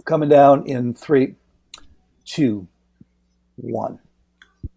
Coming down in 3, 2, 1.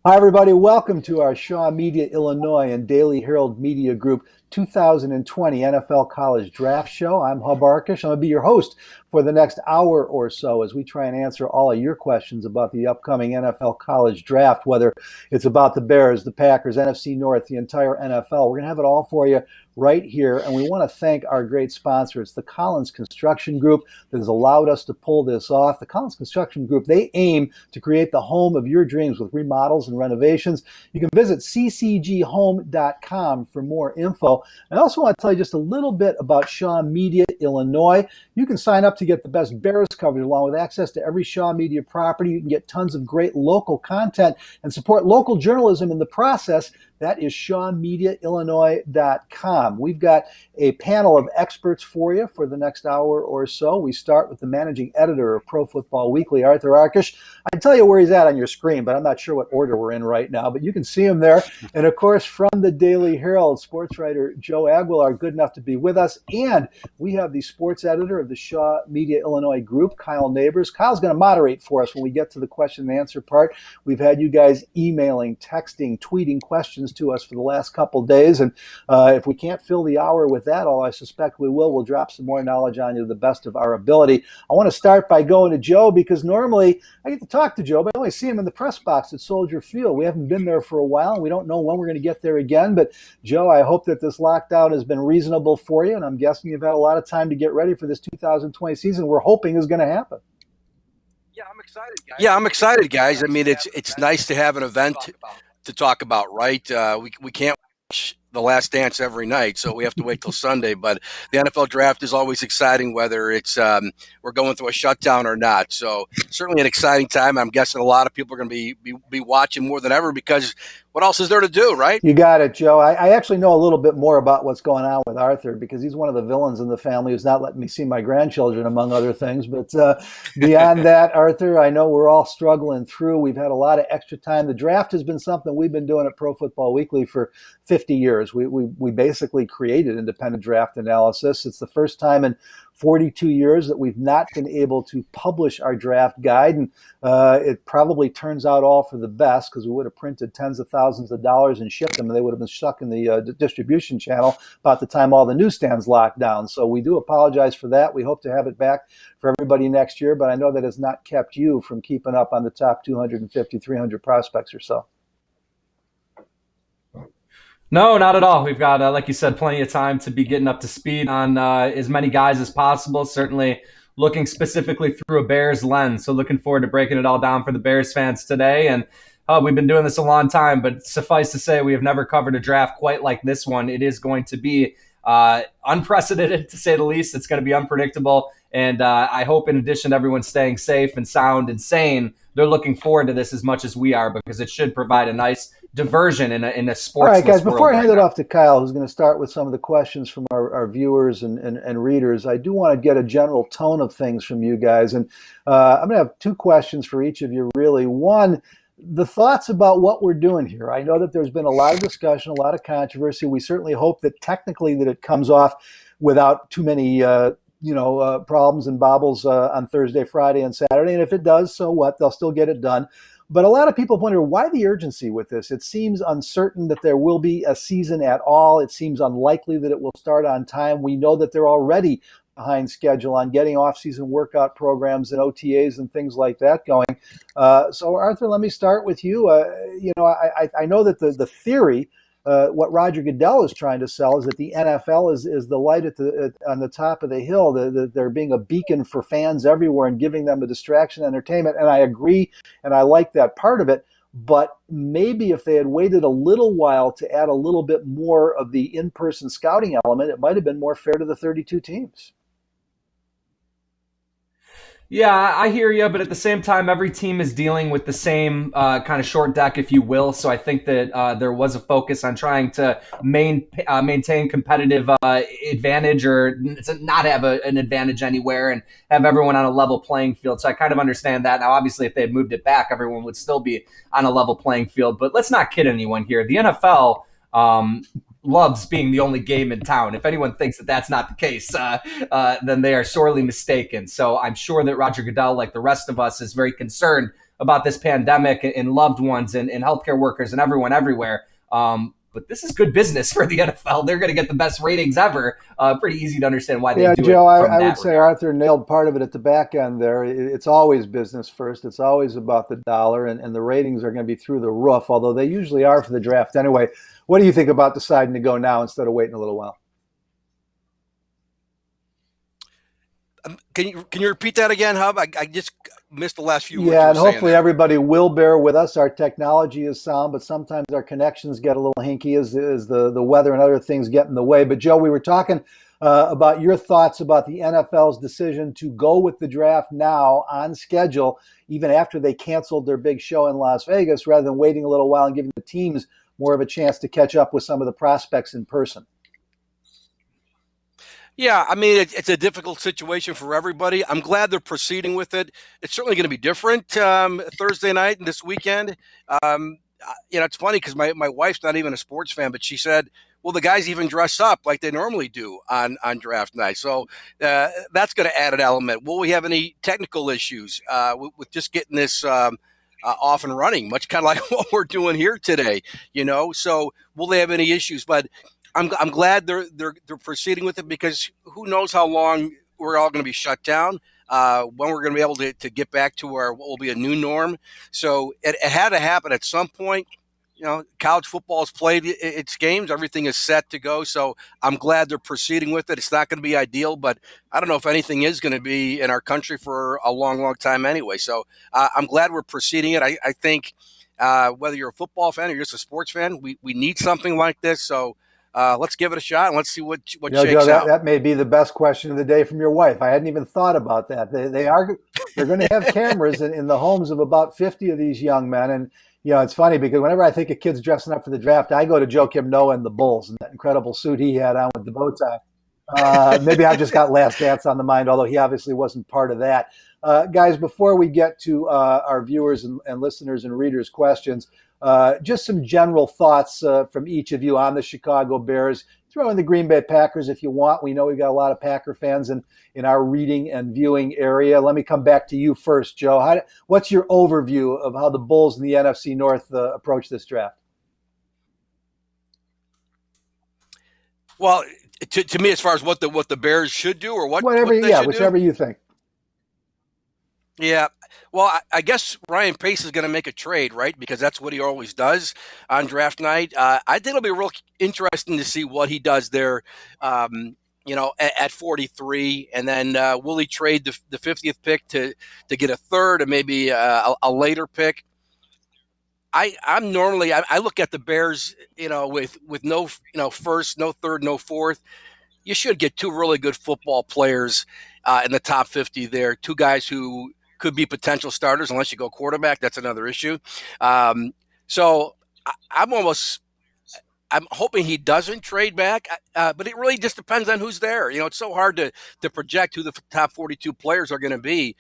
Hi, everybody. Welcome to our Shaw Media Illinois and Daily Herald Media Group 2020 NFL College Draft Show. I'm Hub Arkush. I'm going to be your host for the next hour or so as we try and answer all of your questions about the upcoming NFL College Draft, whether it's about the Bears, the Packers, NFC North, the entire NFL. We're going to have it all for you right here, and we want to thank our great sponsor. It's the Collins Construction Group that has allowed us to pull this off. The Collins Construction Group, they aim to create the home of your dreams with remodels and renovations. You can visit ccghome.com for more info. I also want to tell you just a little bit about Shaw Media Illinois. You can sign up to get the best Bears coverage along with access to every Shaw Media property. You can get tons of great local content and support local journalism in the process. That is ShawMediaIllinois.com. We've got a panel of experts for you for the next hour or so. We start with the managing editor of Pro Football Weekly, Arthur Arkush. I can tell you where he's at on your screen, but I'm not sure what order we're in right now, but you can see him there. And of course, from the Daily Herald, sports writer Joe Aguilar, good enough to be with us. And we have the sports editor of the Shaw Media Illinois Group, Kyle Neighbors. Kyle's going to moderate for us when we get to the question and answer part. We've had you guys emailing, texting, tweeting questions to us for the last couple of days, and if we can't fill the hour with that, all I suspect we will, we'll drop some more knowledge on you to the best of our ability. I want to start by going to Joe because normally I get to talk to Joe, but I only see him in the press box at Soldier Field. We haven't been there for a while, and we don't know when we're going to get there again, but Joe, I hope that this lockdown has been reasonable for you, and I'm guessing you've had a lot of time to get ready for this 2020 season we're hoping is going to happen. Yeah, I'm excited, guys. I mean, it's nice to have an event to talk about, right? We can't watch The Last Dance every night, so we have to wait till Sunday. But the NFL draft is always exciting, whether it's we're going through a shutdown or not. So certainly an exciting time. I'm guessing a lot of people are going to be watching more than ever because what else is there to do, right? You got it, Joe. I actually know a little bit more about what's going on with Arthur because he's one of the villains in the family who's not letting me see my grandchildren, among other things. But beyond that, Arthur, I know we're all struggling through. We've had a lot of extra time. The draft has been something we've been doing at Pro Football Weekly for 50 years. We basically created independent draft analysis. It's the first time in 42 years that we've not been able to publish our draft guide, and it probably turns out all for the best because we would have printed tens of thousands of dollars and shipped them, and they would have been stuck in the distribution channel about the time all the newsstands locked down. So we do apologize for that. We hope to have it back for everybody next year, but I know that has not kept you from keeping up on the top 250, 300 prospects or so. No, not at all. We've got, like you said, plenty of time to be getting up to speed on as many guys as possible, certainly looking specifically through a Bears lens. So looking forward to breaking it all down for the Bears fans today. And we've been doing this a long time, but suffice to say, we have never covered a draft quite like this one. It is going to be unprecedented, to say the least. It's going to be unpredictable. And I hope, in addition to everyone staying safe and sound and sane, they're looking forward to this as much as we are because it should provide a nice diversion in a sports. All right, guys, before I hand it off to Kyle, who's going to start with some of the questions from our viewers and readers, I do want to get a general tone of things from you guys. And I'm going to have two questions for each of you, really. One, the thoughts about what we're doing here. I know that there's been a lot of discussion, a lot of controversy. We certainly hope that technically that it comes off without too many problems and bobbles on Thursday, Friday, and Saturday. And if it does, so what? They'll still get it done. But a lot of people wonder, why the urgency with this? It seems uncertain that there will be a season at all. It seems unlikely that it will start on time. We know that they're already behind schedule on getting off-season workout programs and OTAs and things like that going. So, Arthur, let me start with you. I know that the theory, what Roger Goodell is trying to sell is that the NFL is the light on the top of the hill, that they're being a beacon for fans everywhere and giving them a distraction entertainment. And I agree, and I like that part of it. But maybe if they had waited a little while to add a little bit more of the in-person scouting element, it might have been more fair to the 32 teams. Yeah, I hear you, but at the same time, every team is dealing with the same kind of short deck, if you will. So I think that there was a focus on trying to maintain competitive advantage, or not have an advantage anywhere, and have everyone on a level playing field. So I kind of understand that. Now, obviously, if they had moved it back, everyone would still be on a level playing field. But let's not kid anyone here. The NFL loves being the only game in town. If anyone thinks that that's not the case, then they are sorely mistaken. So I'm sure that Roger Goodell, like the rest of us, is very concerned about this pandemic and loved ones and healthcare workers and everyone everywhere. But this is good business for the NFL. They're going to get the best ratings ever. Pretty easy to understand why they Yeah, do Joe, it from I that would say regard. Arthur nailed part of it at the back end there. It's always business first. It's always about the dollar, and the ratings are going to be through the roof, although they usually are for the draft anyway. What do you think about deciding to go now instead of waiting a little while? Can you repeat that again, Hub? I just missed the last few words you Yeah, were and saying hopefully there. everybody will bear with us. Our technology is sound, but sometimes our connections get a little hinky as the weather and other things get in the way. But Joe, we were talking about your thoughts about the NFL's decision to go with the draft now on schedule, even after they canceled their big show in Las Vegas, rather than waiting a little while and giving the teams more of a chance to catch up with some of the prospects in person. Yeah, I mean, it's a difficult situation for everybody. I'm glad they're proceeding with it. It's certainly going to be different Thursday night and this weekend. It's funny because my wife's not even a sports fan, but she said, well, the guys even dress up like they normally do on draft night. So that's going to add an element. Will we have any technical issues with just getting this off and running, much kind of like what we're doing here today, So will they have any issues? But I'm glad they're proceeding with it because who knows how long we're all going to be shut down, when we're going to be able to get back to our what will be a new norm. So it had to happen at some point. College football has played its games. Everything is set to go. So I'm glad they're proceeding with it. It's not going to be ideal, but I don't know if anything is going to be in our country for a long, long time anyway. So I'm glad we're proceeding it. I think whether you're a football fan or you're just a sports fan, we need something like this. So let's give it a shot and let's see what Joe, shakes that, out. that may be the best question of the day from your wife. I hadn't even thought about that. They're going to have cameras in the homes of about 50 of these young men. And, it's funny because whenever I think of kids dressing up for the draft, I go to Joakim Noah and the Bulls and that incredible suit he had on with the bow tie. Maybe I've just got Last Dance on the mind, although he obviously wasn't part of that. Guys, before we get to our viewers and listeners and readers' questions, just some general thoughts from each of you on the Chicago Bears. Throw in the Green Bay Packers if you want. We know we've got a lot of Packer fans in our reading and viewing area. Let me come back to you first, Joe. What's your overview of how the Bulls in the NFC North approach this draft? Well, to me, as far as what the Bears should do or what they should do. Whichever you think. Yeah. Well, I guess Ryan Pace is going to make a trade, right? Because that's what he always does on draft night. I think it'll be real interesting to see what he does there, at 43. And then will he trade the 50th pick to get a third or maybe a later pick? I'm normally I look at the Bears, with no first, no third, no fourth. You should get two really good football players in the top 50 there. Two guys who could be potential starters unless you go quarterback. That's another issue. So I'm hoping he doesn't trade back, but it really just depends on who's there. It's so hard to project who the top 42 players are going to be.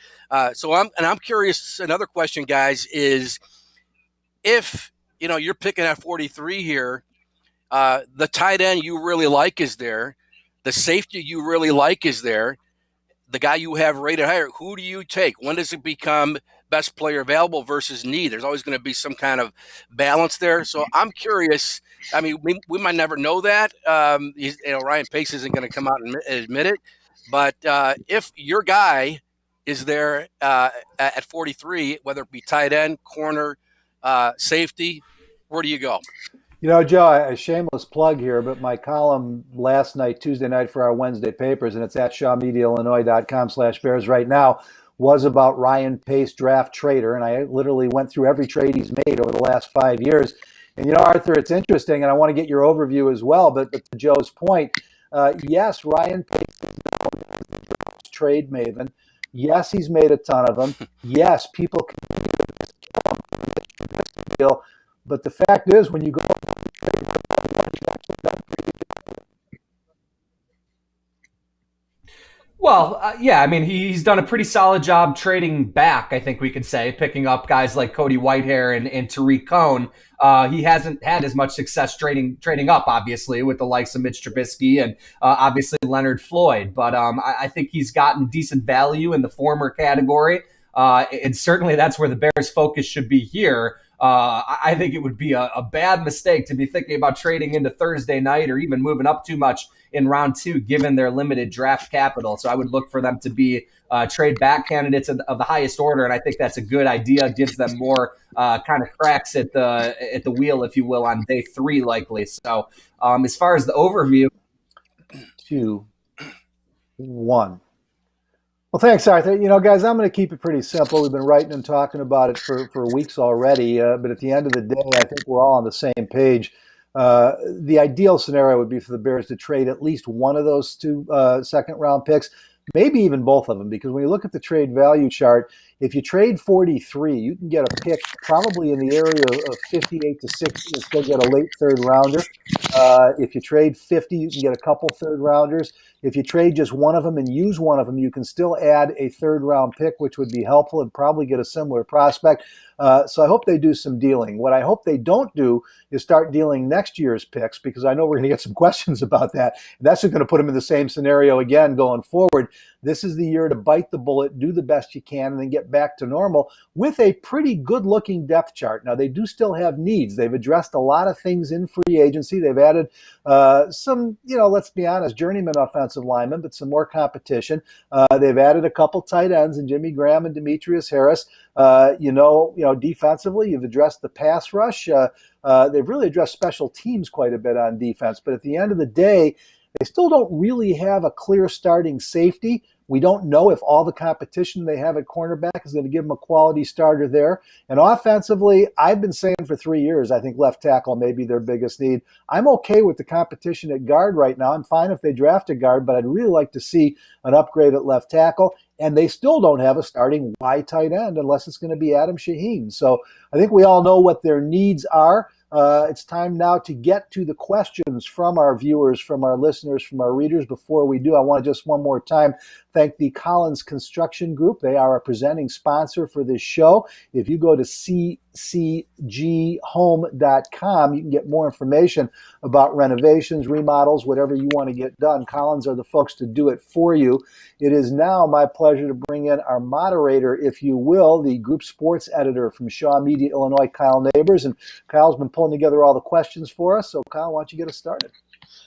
So I'm curious. Another question, guys, is if you're picking at 43 here, the tight end you really like is there, the safety you really like is there, the guy you have rated higher. Who do you take? When does it become best player available versus need? There's always going to be some kind of balance there. So I'm curious. I mean, we might never know that. Ryan Pace isn't going to come out and admit it. But if your guy is there at 43, whether it be tight end, corner, safety, where do you go? Joe, a shameless plug here, but my column last night, Tuesday night for our Wednesday papers, and it's at ShawMediaIllinois.com/Bears right now, was about Ryan Pace, draft trader. And I literally went through every trade he's made over the last 5 years. And, Arthur, it's interesting, and I want to get your overview as well. But to Joe's point, yes, Ryan Pace is known as the draft trade maven. Yes, he's made a ton of them. Yes, people continue to kill him for this deal. But the fact is, when you go Well, yeah, I mean, he's done a pretty solid job trading back, I think we could say, picking up guys like Cody Whitehair and Tariq Cohn. He hasn't had as much success trading up, obviously, with the likes of Mitch Trubisky and obviously Leonard Floyd. But I think he's gotten decent value in the former category. And certainly that's where the Bears' focus should be here. I think it would be a bad mistake to be thinking about trading into Thursday night or even moving up too much in round 2, given their limited draft capital. So I would look for them to be trade back candidates of the highest order, and I think that's a good idea. Gives them more kind of cracks at the wheel, if you will, on day 3 likely. So as far as the overview, 2, 1. Well, thanks, Arthur. Guys, I'm going to keep it pretty simple. We've been writing and talking about it for weeks already, but at the end of the day, I think we're all on the same page. The ideal scenario would be for the Bears to trade at least one of those 2 second-round picks, maybe even both of them, because when you look at the trade value chart, if you trade 43, you can get a pick probably in the area of 58 to 60 and still get a late third rounder. If you trade 50, you can get a couple third rounders. If you trade just one of them and use one of them, you can still add a third round pick, which would be helpful and probably get a similar prospect. So I hope they do some dealing. What I hope they don't do is start dealing next year's picks, because I know we're going to get some questions about that. That's just going to put them in the same scenario again going forward. This is the year to bite the bullet, do the best you can, and then get back to normal with a pretty good-looking depth chart. Now, they do still have needs. They've addressed a lot of things in free agency. They've added some, let's be honest, journeyman offensive linemen, but some more competition. They've added a couple tight ends in Jimmy Graham and Demetrius Harris. Defensively, you've addressed the pass rush. They've really addressed special teams quite a bit on defense. But at the end of the day, they still don't really have a clear starting safety. We don't know if all the competition they have at cornerback is going to give them a quality starter there. And offensively, I've been saying for 3 years, I think left tackle may be their biggest need. I'm okay with the competition at guard right now. I'm fine if they draft a guard, but I'd really like to see an upgrade at left tackle. And they still don't have a starting wide tight end unless it's going to be Adam Shaheen. So I think we all know what their needs are. It's time now to get to the questions from our viewers, from our listeners, from our readers. Before we do, I want to just one more time thank the Collins Construction Group. They are a presenting sponsor for this show. If you go to ccghome.com, you can get more information about renovations, remodels, whatever you want to get done. Collins are the folks to do it for you. It is now my pleasure to bring in our moderator, if you will, the group sports editor from Shaw Media Illinois, Kyle Neighbors. And Kyle's been pulling together all the questions for us. So, Kyle, why don't you get us started?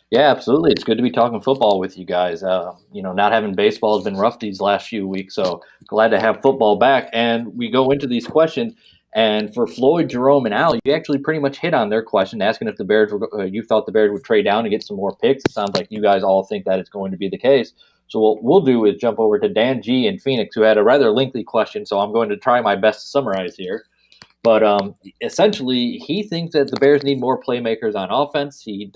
Yeah, absolutely. It's good to be talking football with you guys. Not having baseball has been rough these last few weeks, so glad to have football back. And we go into these questions. And for Floyd, Jerome, and Al, you actually pretty much hit on their question, asking if the Bears you thought the Bears would trade down and get some more picks. It sounds like you guys all think that it's going to be the case. So what we'll do is jump over to Dan G in Phoenix, who had a rather lengthy question. So I'm going to try my best to summarize here. But essentially, he thinks that the Bears need more playmakers on offense. He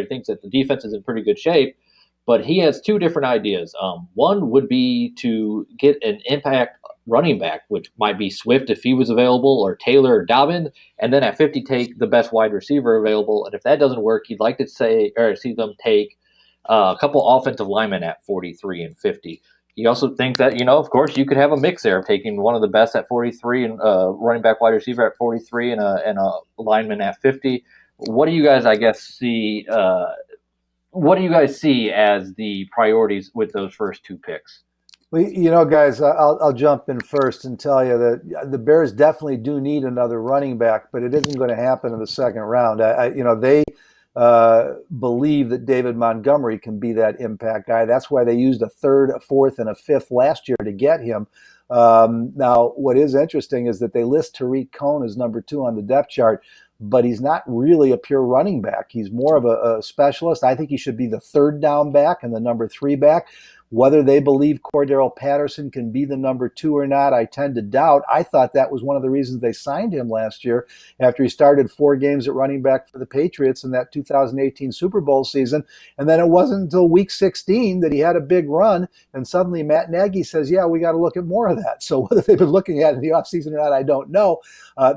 thinks that the defense is in pretty good shape. But he has 2 different ideas. One would be to get an impact running back, which might be Swift if he was available, or Taylor or Dobbin, and then at 50 take the best wide receiver available. And if that doesn't work, he'd like to see them take a couple offensive linemen at 43 and 50. He also thinks that, of course, you could have a mix there of taking one of the best at 43 and running back wide receiver at 43 and a lineman at 50. What do you guys, see? What do you guys see as the priorities with those first 2 picks? Well, guys, I'll jump in first and tell you that the Bears definitely do need another running back, but it isn't going to happen in the second round. They believe that David Montgomery can be that impact guy. That's why they used a 3rd, a 4th, and a 5th last year to get him. Now, what is interesting is that they list Tariq Cohn as number 2 on the depth chart, but he's not really a pure running back. He's more of a specialist. I think he should be the 3rd down back and the number 3 back. Whether they believe Cordero Patterson can be the number 2 or not, I tend to doubt. I thought that was one of the reasons they signed him last year after he started 4 games at running back for the Patriots in that 2018 Super Bowl season. And then it wasn't until week 16 that he had a big run, and suddenly Matt Nagy says, yeah, we got to look at more of that. So whether they've been looking at it in the offseason or not, I don't know.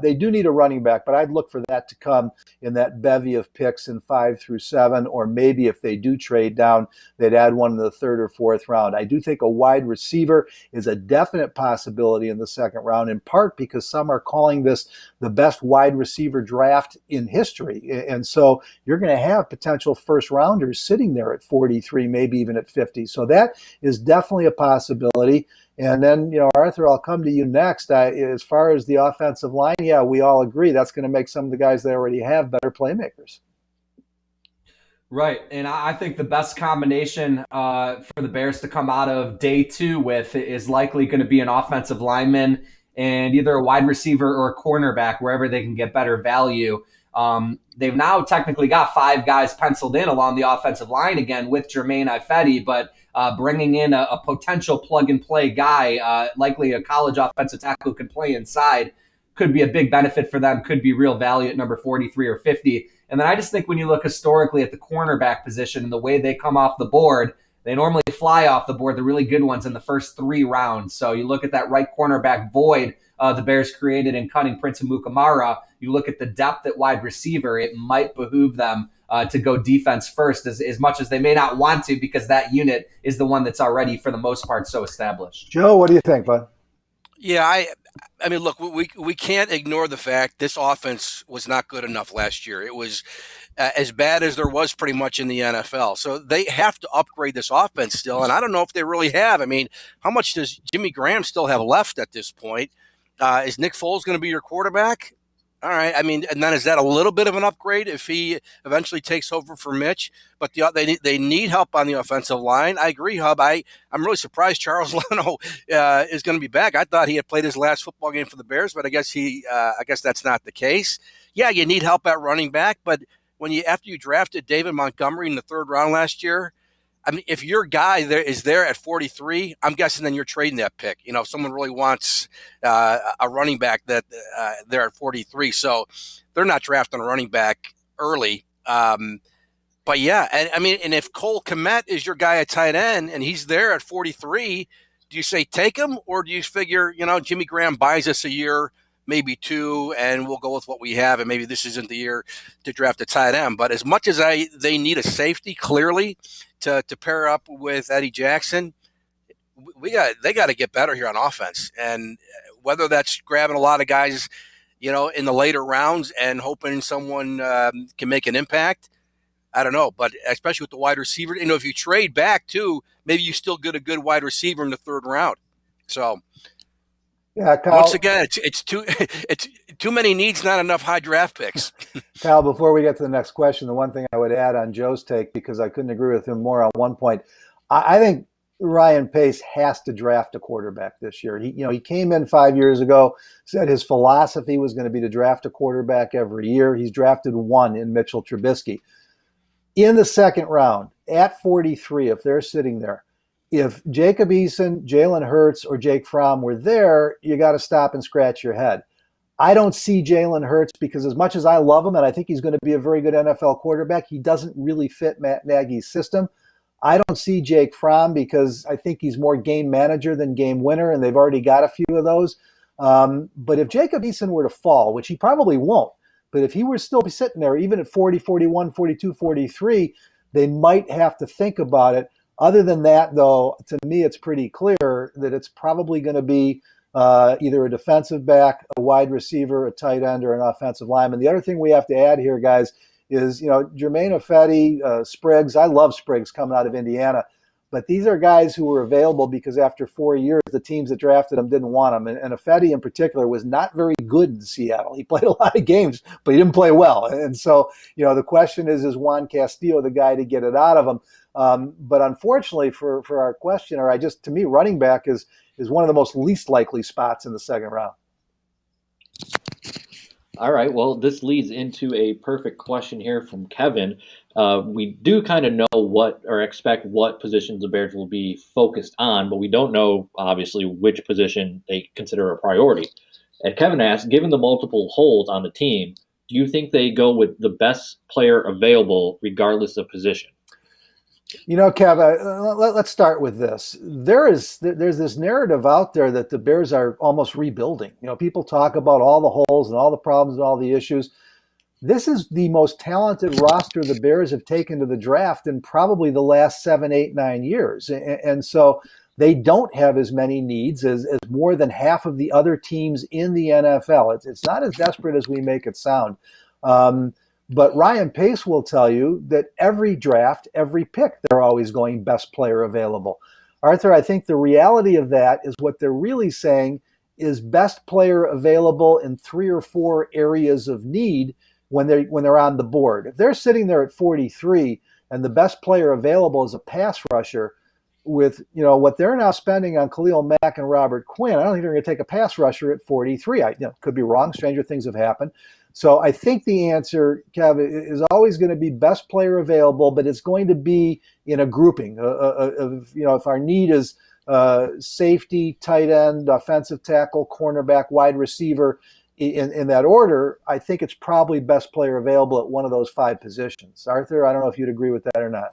They do need a running back, but I'd look for that to come in that bevy of picks in 5 through 7, or maybe if they do trade down, they'd add one in the 3rd or 4th fourth round. I do think a wide receiver is a definite possibility in the second round, in part because some are calling this the best wide receiver draft in history. And so you're going to have potential first rounders sitting there at 43, maybe even at 50. So that is definitely a possibility. And then, Arthur, I'll come to you next. As far as the offensive line, yeah, we all agree that's going to make some of the guys they already have better playmakers. Right, and I think the best combination for the Bears to come out of day 2 with is likely going to be an offensive lineman and either a wide receiver or a cornerback, wherever they can get better value. They've now technically got 5 guys penciled in along the offensive line again with Jermaine Ifedi, but bringing in a potential plug-and-play guy, likely a college offensive tackle who can play inside, could be a big benefit for them, could be real value at number 43 or 50. And then I just think when you look historically at the cornerback position and the way they come off the board, they normally fly off the board, the really good ones, in the first 3 rounds. So you look at that right cornerback void the Bears created in cutting Prince Amukamara. You look at the depth at wide receiver, it might behoove them to go defense first, as much as they may not want to, because that unit is the one that's already, for the most part, so established. Joe, what do you think, bud? Yeah, I mean, look, we can't ignore the fact this offense was not good enough last year. It was as bad as there was pretty much in the NFL. So they have to upgrade this offense still, and I don't know if they really have. I mean, how much does Jimmy Graham still have left at this point? Is Nick Foles going to be your quarterback? All right. I mean, and then is that a little bit of an upgrade if he eventually takes over for Mitch? But they need help on the offensive line. I agree, Hub. I'm really surprised Charles Leno is going to be back. I thought he had played his last football game for the Bears, but I guess that's not the case. Yeah, you need help at running back, but after you drafted David Montgomery in the 3rd round last year, I mean, if your guy is there at 43, I'm guessing then you're trading that pick. If someone really wants a running back that they're at 43, so they're not drafting a running back early. But yeah, and if Cole Kmet is your guy at tight end and he's there at 43, do you say take him, or do you figure Jimmy Graham buys us a year, maybe 2, and we'll go with what we have, and maybe this isn't the year to draft a tight end? But as much as they need a safety, clearly, to pair up with Eddie Jackson, they got to get better here on offense. And whether that's grabbing a lot of guys, in the later rounds and hoping someone can make an impact, I don't know. But especially with the wide receiver, if you trade back too, maybe you still get a good wide receiver in the 3rd round. So. Yeah, Kyle, once again, it's too many needs, not enough high draft picks. Kyle, before we get to the next question, the one thing I would add on Joe's take, because I couldn't agree with him more on one point, I think Ryan Pace has to draft a quarterback this year. He came in 5 years ago, said his philosophy was going to be to draft a quarterback every year. He's drafted 1 in Mitchell Trubisky. In the 2nd round, at 43, if they're sitting there, if Jacob Eason, Jalen Hurts, or Jake Fromm were there, you got to stop and scratch your head. I don't see Jalen Hurts, because as much as I love him and I think he's going to be a very good NFL quarterback, he doesn't really fit Matt Nagy's system. I don't see Jake Fromm because I think he's more game manager than game winner, and they've already got a few of those. But if Jacob Eason were to fall, which he probably won't, but if he were still be sitting there, even at 40, 41, 42, 43, they might have to think about it. Other than that, though, to me, it's pretty clear that it's probably going to be either a defensive back, a wide receiver, a tight end, or an offensive lineman. The other thing we have to add here, guys, is, Jermaine Ifedi, Spriggs. I love Spriggs coming out of Indiana, but these are guys who were available because after 4 years, the teams that drafted them didn't want them. And Ifedi in particular was not very good in Seattle. He played a lot of games, but he didn't play well. And so, the question is Juan Castillo the guy to get it out of him? But unfortunately for our questioner, to me, running back is one of the most least likely spots in the 2nd round. All right. Well, this leads into a perfect question here from Kevin. We do kind of know expect what positions the Bears will be focused on, but we don't know, obviously, which position they consider a priority. And Kevin asks, given the multiple holes on the team, do you think they go with the best player available regardless of position? Kev, let's start with this. There's this narrative out there that the Bears are almost rebuilding. People talk about all the holes and all the problems and all the issues. this is the most talented roster the Bears have taken to the draft in probably the last 7, 8, 9 years. And so they don't have as many needs as more than half of the other teams in the NFL. It's not as desperate as we make it sound. But Ryan Pace will tell you that every draft, every pick, they're always going best player available. Arthur, I think the reality of that is what they're really saying is best player available in 3 or 4 areas of need when they're on the board. If they're sitting there at 43 and the best player available is a pass rusher, with what they're now spending on Khalil Mack and Robert Quinn, I don't think they're going to take a pass rusher at 43. I could be wrong. Stranger things have happened. So I think the answer, Kev, is always going to be best player available, but it's going to be in a grouping of if our need is safety, tight end, offensive tackle, cornerback, wide receiver, in that order, I think it's probably best player available at one of those 5 positions. Arthur, I don't know if you'd agree with that or not.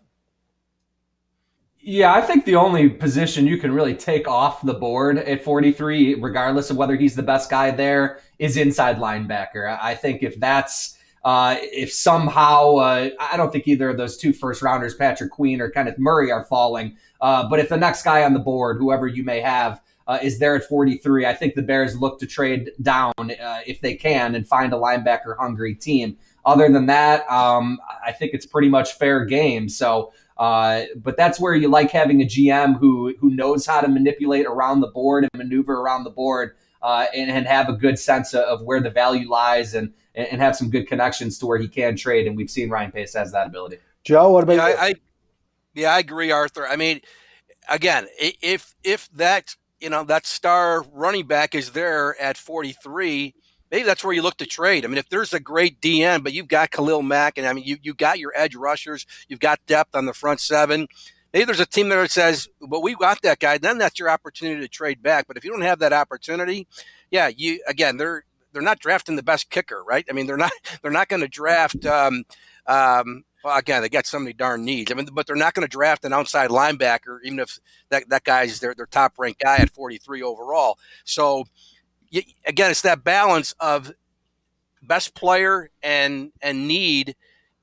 Yeah, I think the only position you can really take off the board at 43, regardless of whether he's the best guy there, is inside linebacker. I think if somehow, I don't think either of those 2 first rounders, Patrick Queen or Kenneth Murray, are falling. But if the next guy on the board, whoever you may have, is there at 43, I think the Bears look to trade down if they can and find a linebacker-hungry team. Other than that, I think it's pretty much fair game. So, but that's where you like having a GM who knows how to manipulate around the board and maneuver around the board and have a good sense of where the value lies and have some good connections to where he can trade. And we've seen Ryan Pace has that ability. Joe, what about you? I agree, Arthur. I mean, again, if that that star running back is there at 43, maybe that's where you look to trade. I mean, if there's a great DN, but you've got Khalil Mack, and I mean, you got your edge rushers, you've got depth on the front 7. Maybe there's a team there that says, "But we got that guy." Then that's your opportunity to trade back. But if you don't have that opportunity, yeah, they're not drafting the best kicker, right? I mean, they're not going to draft. Well, again, they got so many darn needs. I mean, but they're not going to draft an outside linebacker, even if that guy's their top ranked guy at 43 overall. So, again, it's that balance of best player and need.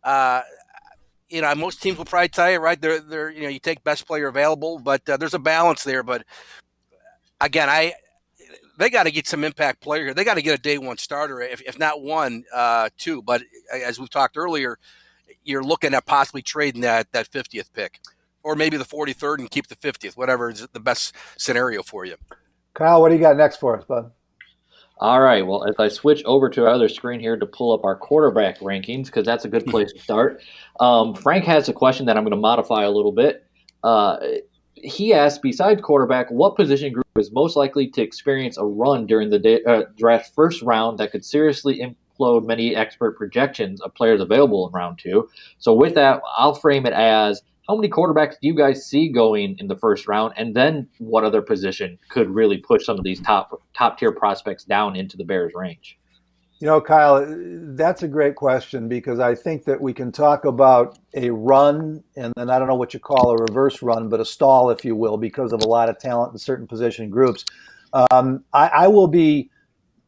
Most teams will probably tell you, right? They're you take best player available, but there's a balance there. But again, they got to get some impact player here. They got to get a day 1 starter, if not 1, 2. But as we've talked earlier, you're looking at possibly trading that 50th pick, or maybe the 43rd and keep the 50th, whatever is the best scenario for you. Kyle, what do you got next for us, bud? All right. Well, as I switch over to our other screen here to pull up our quarterback rankings, because that's a good place to start. Frank has a question that I'm going to modify a little bit. He asked, besides quarterback, what position group is most likely to experience a run during the draft first round that could seriously implode many expert projections of players available in round 2? So with that, I'll frame it as, how many quarterbacks do you guys see going in the first round? And then what other position could really push some of these top tier prospects down into the Bears range? Kyle, that's a great question, because I think that we can talk about a run, and then I don't know what you call a reverse run, but a stall, if you will, because of a lot of talent in certain position groups. I will be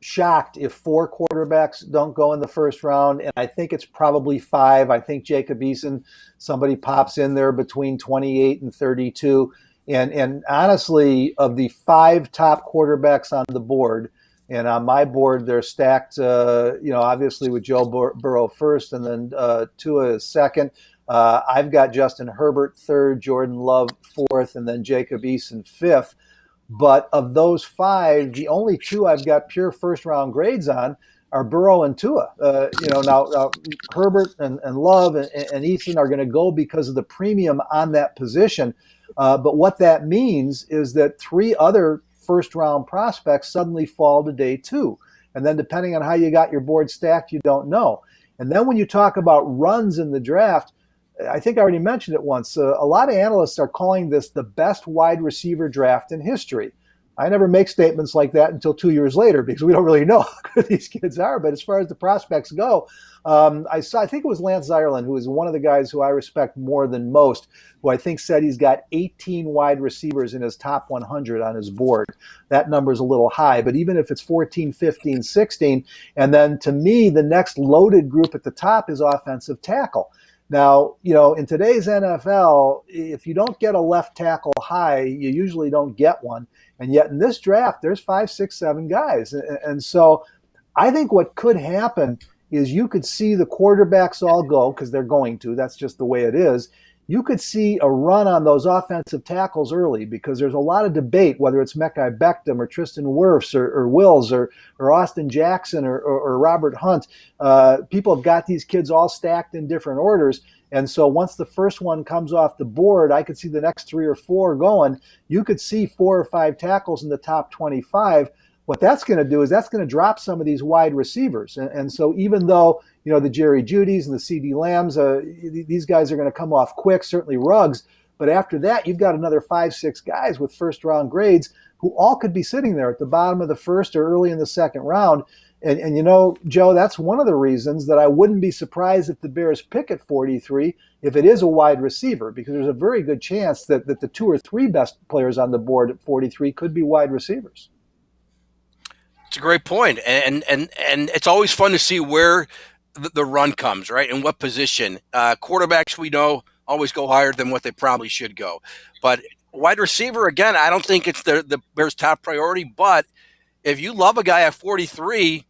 shocked if 4 quarterbacks don't go in the first round, and I think it's probably 5. I think Jacob Eason, somebody pops in there between 28 and 32. And honestly, of the 5 top quarterbacks on the board, and on my board, they're stacked, obviously with Joe Burrow first, and then Tua is second. I've got Justin Herbert third, Jordan Love fourth, and then Jacob Eason fifth. But of those 5, the only 2 I've got pure first-round grades on are Burrow and Tua. Now Herbert and Love and Eason are going to go because of the premium on that position. But what that means is that 3 other first-round prospects suddenly fall to day 2. And then depending on how you got your board stacked, you don't know. And then when you talk about runs in the draft, I think I already mentioned it once. A lot of analysts are calling this the best wide receiver draft in history. I never make statements like that until 2 years later because we don't really know how good these kids are. But as far as the prospects go, I think it was Lance Ireland, who is one of the guys who I respect more than most, who I think said he's got 18 wide receivers in his top 100 on his board. That number is a little high, but even if it's 14, 15, 16, and then to me, the next loaded group at the top is offensive tackle. Now, in today's NFL, if you don't get a left tackle high, you usually don't get one. And yet in this draft, there's 5, 6, 7 guys. And so I think what could happen is you could see the quarterbacks all go, because they're going to. That's just the way it is. You could see a run on those offensive tackles early because there's a lot of debate, whether it's Mekhi Beckham or Tristan Wirfs or Wills or Austin Jackson or Robert Hunt. People have got these kids all stacked in different orders. And so once the first one comes off the board, I could see the next 3 or 4 going. You could see 4 or 5 tackles in the top 25. What that's going to do is that's going to drop some of these wide receivers. And so even though, the Jerry Judys and the CD Lambs, these guys are going to come off quick, certainly Ruggs. But after that, you've got another 5, 6 guys with first-round grades who all could be sitting there at the bottom of the first or early in the second round. And Joe, that's one of the reasons that I wouldn't be surprised if the Bears pick at 43 if it is a wide receiver, because there's a very good chance that the 2 or 3 best players on the board at 43 could be wide receivers. It's a great point. And it's always fun to see where the run comes, right? In what position. Quarterbacks, we know, always go higher than what they probably should go. But wide receiver, again, I don't think it's the Bears' top priority. But if you love a guy at 43,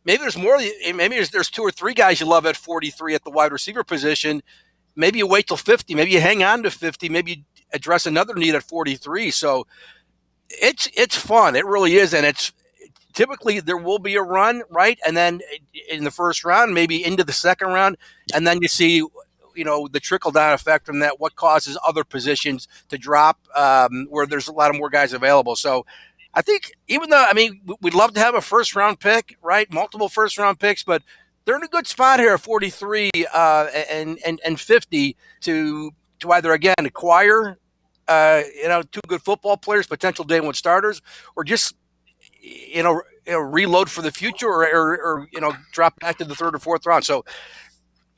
maybe there's more. Maybe there's 2 or 3 guys you love at 43 at the wide receiver position. Maybe you wait till 50. Maybe you hang on to 50. Maybe you address another need at 43. So it's fun. It really is, and it's typically there will be a run, right? And then in the first round, maybe into the second round, and then you see, the trickle down effect from that. What causes other positions to drop where there's a lot of more guys available. So I think even though, we'd love to have a first round pick, right? Multiple first round picks, but they're in a good spot here at 43 and 50 to either again acquire 2 good football players, potential day 1 starters, or just reload for the future, or drop back to the 3rd or 4th round. So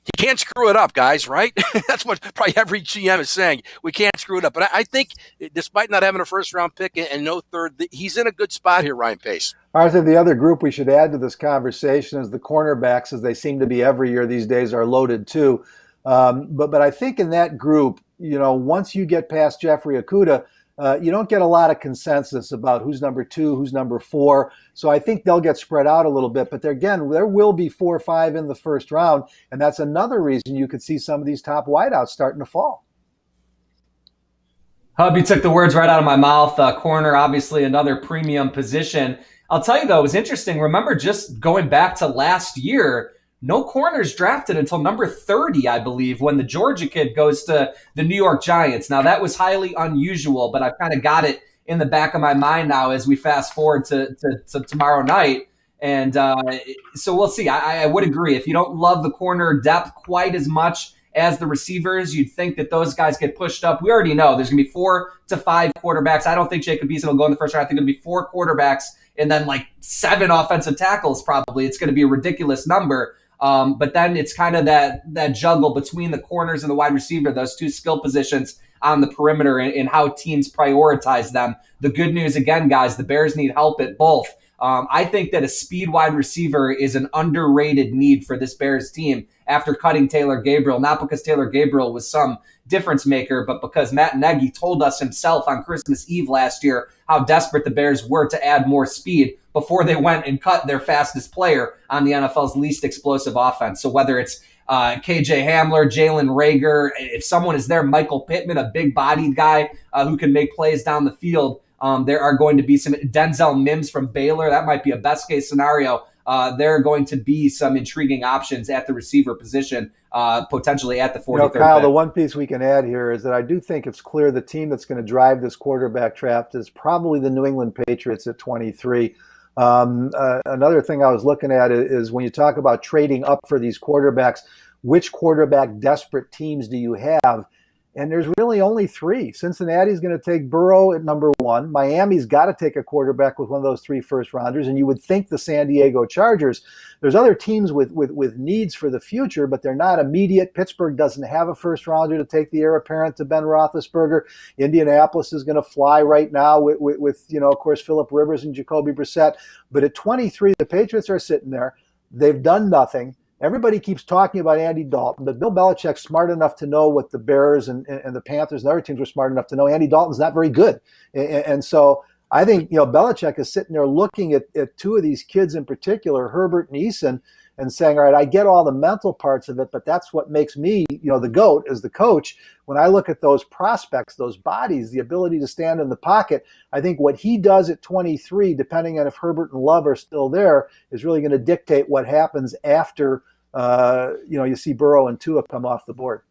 you can't screw it up, guys, right? That's what probably every GM is saying. We can't screw it up. But I think despite not having a first-round pick and no third, he's in a good spot here, Ryan Pace. Arthur, the other group we should add to this conversation is the cornerbacks, as they seem to be every year these days, are loaded too. But I think in that group, once you get past Jeffrey Okudah, you don't get a lot of consensus about who's number 2, who's number 4. So I think they'll get spread out a little bit. But there will be 4 or 5 in the first round. And that's another reason you could see some of these top wideouts starting to fall. Hub, you took the words right out of my mouth. Corner, obviously another premium position. I'll tell you, though, it was interesting. Remember, just going back to last year, no corners drafted until number 30, I believe, when the Georgia kid goes to the New York Giants. Now, that was highly unusual, but I've kind of got it in the back of my mind now as we fast forward to tomorrow night. And so we'll see. I would agree. If you don't love the corner depth quite as much as the receivers, you'd think that those guys get pushed up. We already know there's going to be 4 to 5 quarterbacks. I don't think Jacob Eason will go in the first round. I think it'll be 4 quarterbacks and then like 7 offensive tackles probably. It's going to be a ridiculous number. But then it's kind of that juggle between the corners and the wide receiver, those 2 skill positions on the perimeter and how teams prioritize them. The good news, again, guys, the Bears need help at both. I think that a speed wide receiver is an underrated need for this Bears team after cutting Taylor Gabriel, not because Taylor Gabriel was some difference maker, but because Matt Nagy told us himself on Christmas Eve last year how desperate the Bears were to add more speed before they went and cut their fastest player on the NFL's least explosive offense. So whether it's KJ Hamler, Jalen Reagor, if someone is there, Michael Pittman, a big-bodied guy who can make plays down the field, there are going to be some Denzel Mims from Baylor. That might be a best-case scenario. There are going to be some intriguing options at the receiver position, potentially at the 43rd Kyle, pick. the one piece we can add here is that I do think it's clear the team that's going to drive this quarterback draft is probably the New England Patriots at 23. Another thing I was looking at is when you talk about trading up for these quarterbacks, which quarterback desperate teams do you have? And there's really only three. Cincinnati's going to take Burrow at number one. Miami's got to take a quarterback with one of those three first rounders. And you would think the San Diego Chargers. There's other teams with needs for the future, but they're not immediate. Pittsburgh doesn't have a first rounder to take the heir apparent to Ben Roethlisberger. Indianapolis is going to fly right now with of course, Phillip Rivers and Jacoby Brissett. But at 23, the Patriots are sitting there. They've done nothing. Everybody keeps talking about Andy Dalton, but Bill Belichick's smart enough to know what the Bears and the Panthers and other teams were smart enough to know. Andy Dalton's not very good. And so I think, Belichick is sitting there looking at two of these kids in particular, Herbert and Eason, and saying, all right, I get all the mental parts of it, but that's what makes me, the GOAT as the coach. When I look at those prospects, those bodies, the ability to stand in the pocket, I think what he does at 23, depending on if Herbert and Love are still there, is really going to dictate what happens after, you see Burrow and Tua come off the board.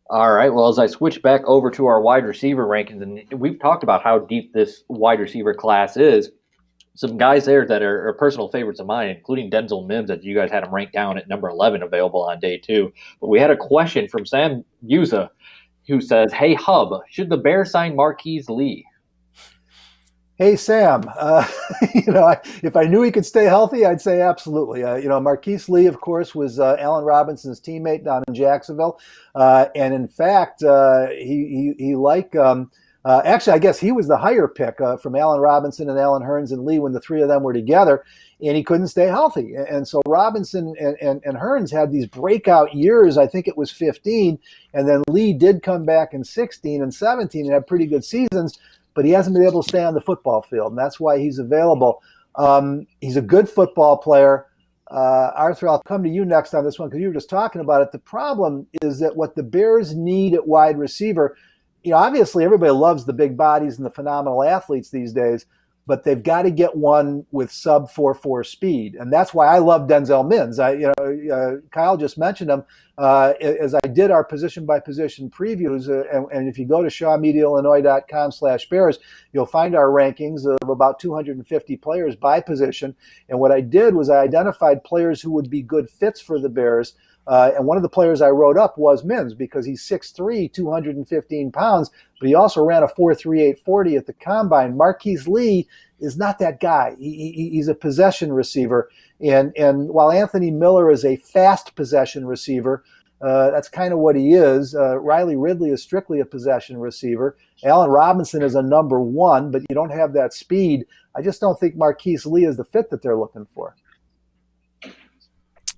All right. Well, as I switch back over to our wide receiver rankings, and we've talked about how deep this wide receiver class is, some guys there that are personal favorites of mine, including Denzel Mims, that you guys had him ranked down at number 11 available on day 2. But we had a question from Sam Yuza who says, hey, Hub, should the Bears sign Marquise Lee? Hey, Sam, if I knew he could stay healthy, I'd say absolutely. Marquise Lee, of course, was Allen Robinson's teammate down in Jacksonville. And in fact, he liked actually, I guess he was the higher pick from Allen Robinson and Allen Hurns and Lee when the three of them were together, and he couldn't stay healthy. And so Robinson and Hurns had these breakout years. I think it was 15, and then Lee did come back in 16 and 17 and had pretty good seasons, but he hasn't been able to stay on the football field, and that's why he's available. He's a good football player. Arthur, I'll come to you next on this one because you were just talking about it. The problem is that what the Bears need at wide receiver, obviously everybody loves the big bodies and the phenomenal athletes these days, but they've got to get one with sub 4.4 speed. And that's why I love Denzel Mims. Kyle just mentioned him as I did our position by position previews. And if you go to ShawMediaIllinois.com/Bears, you'll find our rankings of about 250 players by position. And what I did was I identified players who would be good fits for the Bears. And one of the players I wrote up was Mims because he's 6'3", 215 pounds, but he also ran a 4.38 40 at the combine. Marquise Lee is not that guy. He's a possession receiver. And while Anthony Miller is a fast possession receiver, that's kind of what he is. Riley Ridley is strictly a possession receiver. Allen Robinson is a number one, but you don't have that speed. I just don't think Marquise Lee is the fit that they're looking for.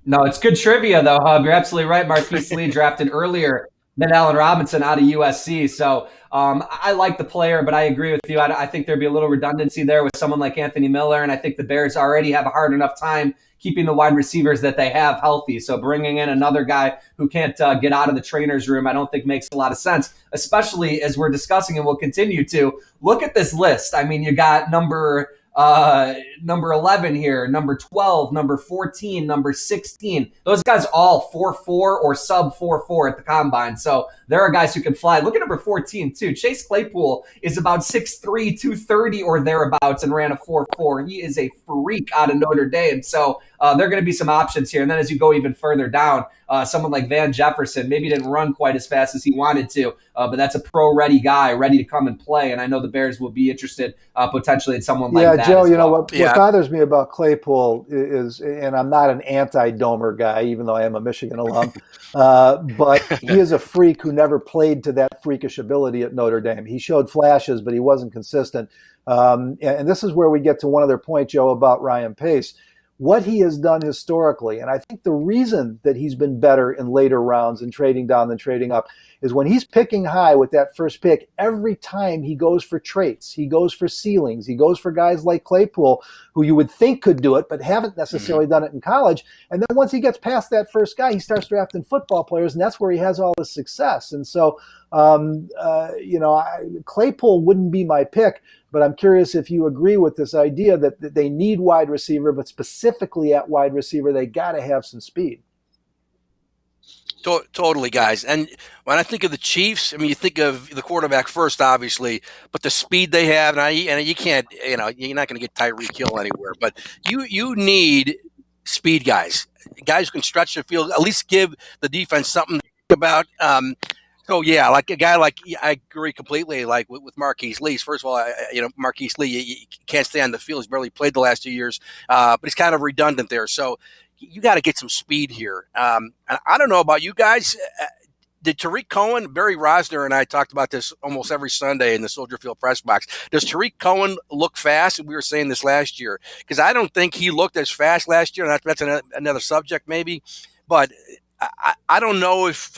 No, it's good trivia, though, Hub. You're absolutely right. Marquise Lee drafted earlier than Allen Robinson out of USC. So I like the player, but I agree with you. I think there'd be a little redundancy there with someone like Anthony Miller, and I think the Bears already have a hard enough time keeping the wide receivers that they have healthy. So bringing in another guy who can't get out of the trainer's room, I don't think makes a lot of sense, especially as we're discussing and we'll continue to. Look at this list. I mean, you got number 11 here, number 12, number 14, number 16. Those guys all 4.4 or sub 4.4 at the combine. So there are guys who can fly. Look at number 14 too. Chase Claypool is about 6'3", 230 or thereabouts and ran a 4.4. He is a freak out of Notre Dame. So there are going to be some options here. And then as you go even further down, someone like Van Jefferson maybe didn't run quite as fast as he wanted to, but that's a pro-ready guy ready to come and play. And I know the Bears will be interested potentially in someone like that. Yeah, Joe, as well. what bothers me about Claypool is, and I'm not an anti-Domer guy, even though I am a Michigan alum, but he is a freak who never played to that freakish ability at Notre Dame. He showed flashes, but he wasn't consistent. And this is where we get to one other point, Joe, about Ryan Pace. What he has done historically, and I think the reason that he's been better in later rounds and trading down than trading up is when he's picking high with that first pick, every time he goes for traits, he goes for ceilings, he goes for guys like Claypool, who you would think could do it, but haven't necessarily done it in college. And then once he gets past that first guy, he starts drafting football players, and that's where he has all his success. And so, Claypool wouldn't be my pick, but I'm curious if you agree with this idea that they need wide receiver, but specifically at wide receiver, they got to have some speed. Totally, guys. And when I think of the Chiefs, I mean, you think of the quarterback first, obviously, but the speed they have, and you can't, you're not going to get Tyreek Hill anywhere, but you need speed guys who can stretch the field, at least give the defense something about. So yeah, like a guy like I agree completely. Like with Marquise Lee. First of all, Marquise Lee, you can't stay on the field. He's barely played the last 2 years, but he's kind of redundant there. So you got to get some speed here. And I don't know about you guys. Did Tariq Cohen, Barry Rosner, and I talked about this almost every Sunday in the Soldier Field press box. Does Tariq Cohen look fast? We were saying this last year because I don't think he looked as fast last year. And that's another subject maybe, but I don't know if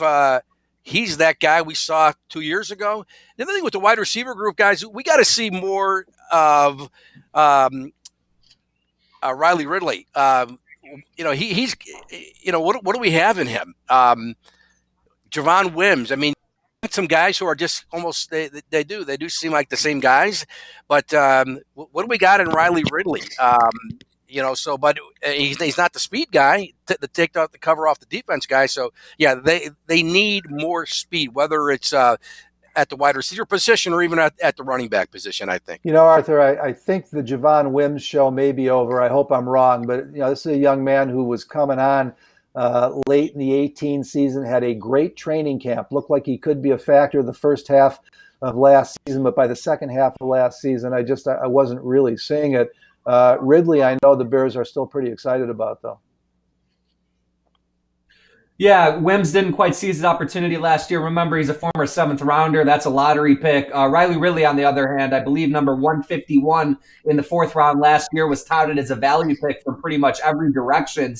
he's that guy we saw 2 years ago. The other thing with the wide receiver group, guys, we got to see more of Riley Ridley. He's what do we have in him? Javon Wims. I mean, some guys who are just almost they do seem like the same guys, but what do we got in Riley Ridley? But he's not the speed guy to take out the cover off the defense guy. So yeah, they need more speed, whether it's at the wide receiver position or even at the running back position, I think. Arthur, I think the Javon Wims show may be over. I hope I'm wrong, but this is a young man who was coming on late in the 18 season, had a great training camp, looked like he could be a factor the first half of last season, but by the second half of last season, I wasn't really seeing it. Ridley, I know the Bears are still pretty excited about, though. Yeah, Wims didn't quite seize his opportunity last year. Remember, he's a former seventh rounder. That's a lottery pick. Riley Ridley, on the other hand, I believe number 151 in the fourth round last year, was touted as a value pick from pretty much every direction.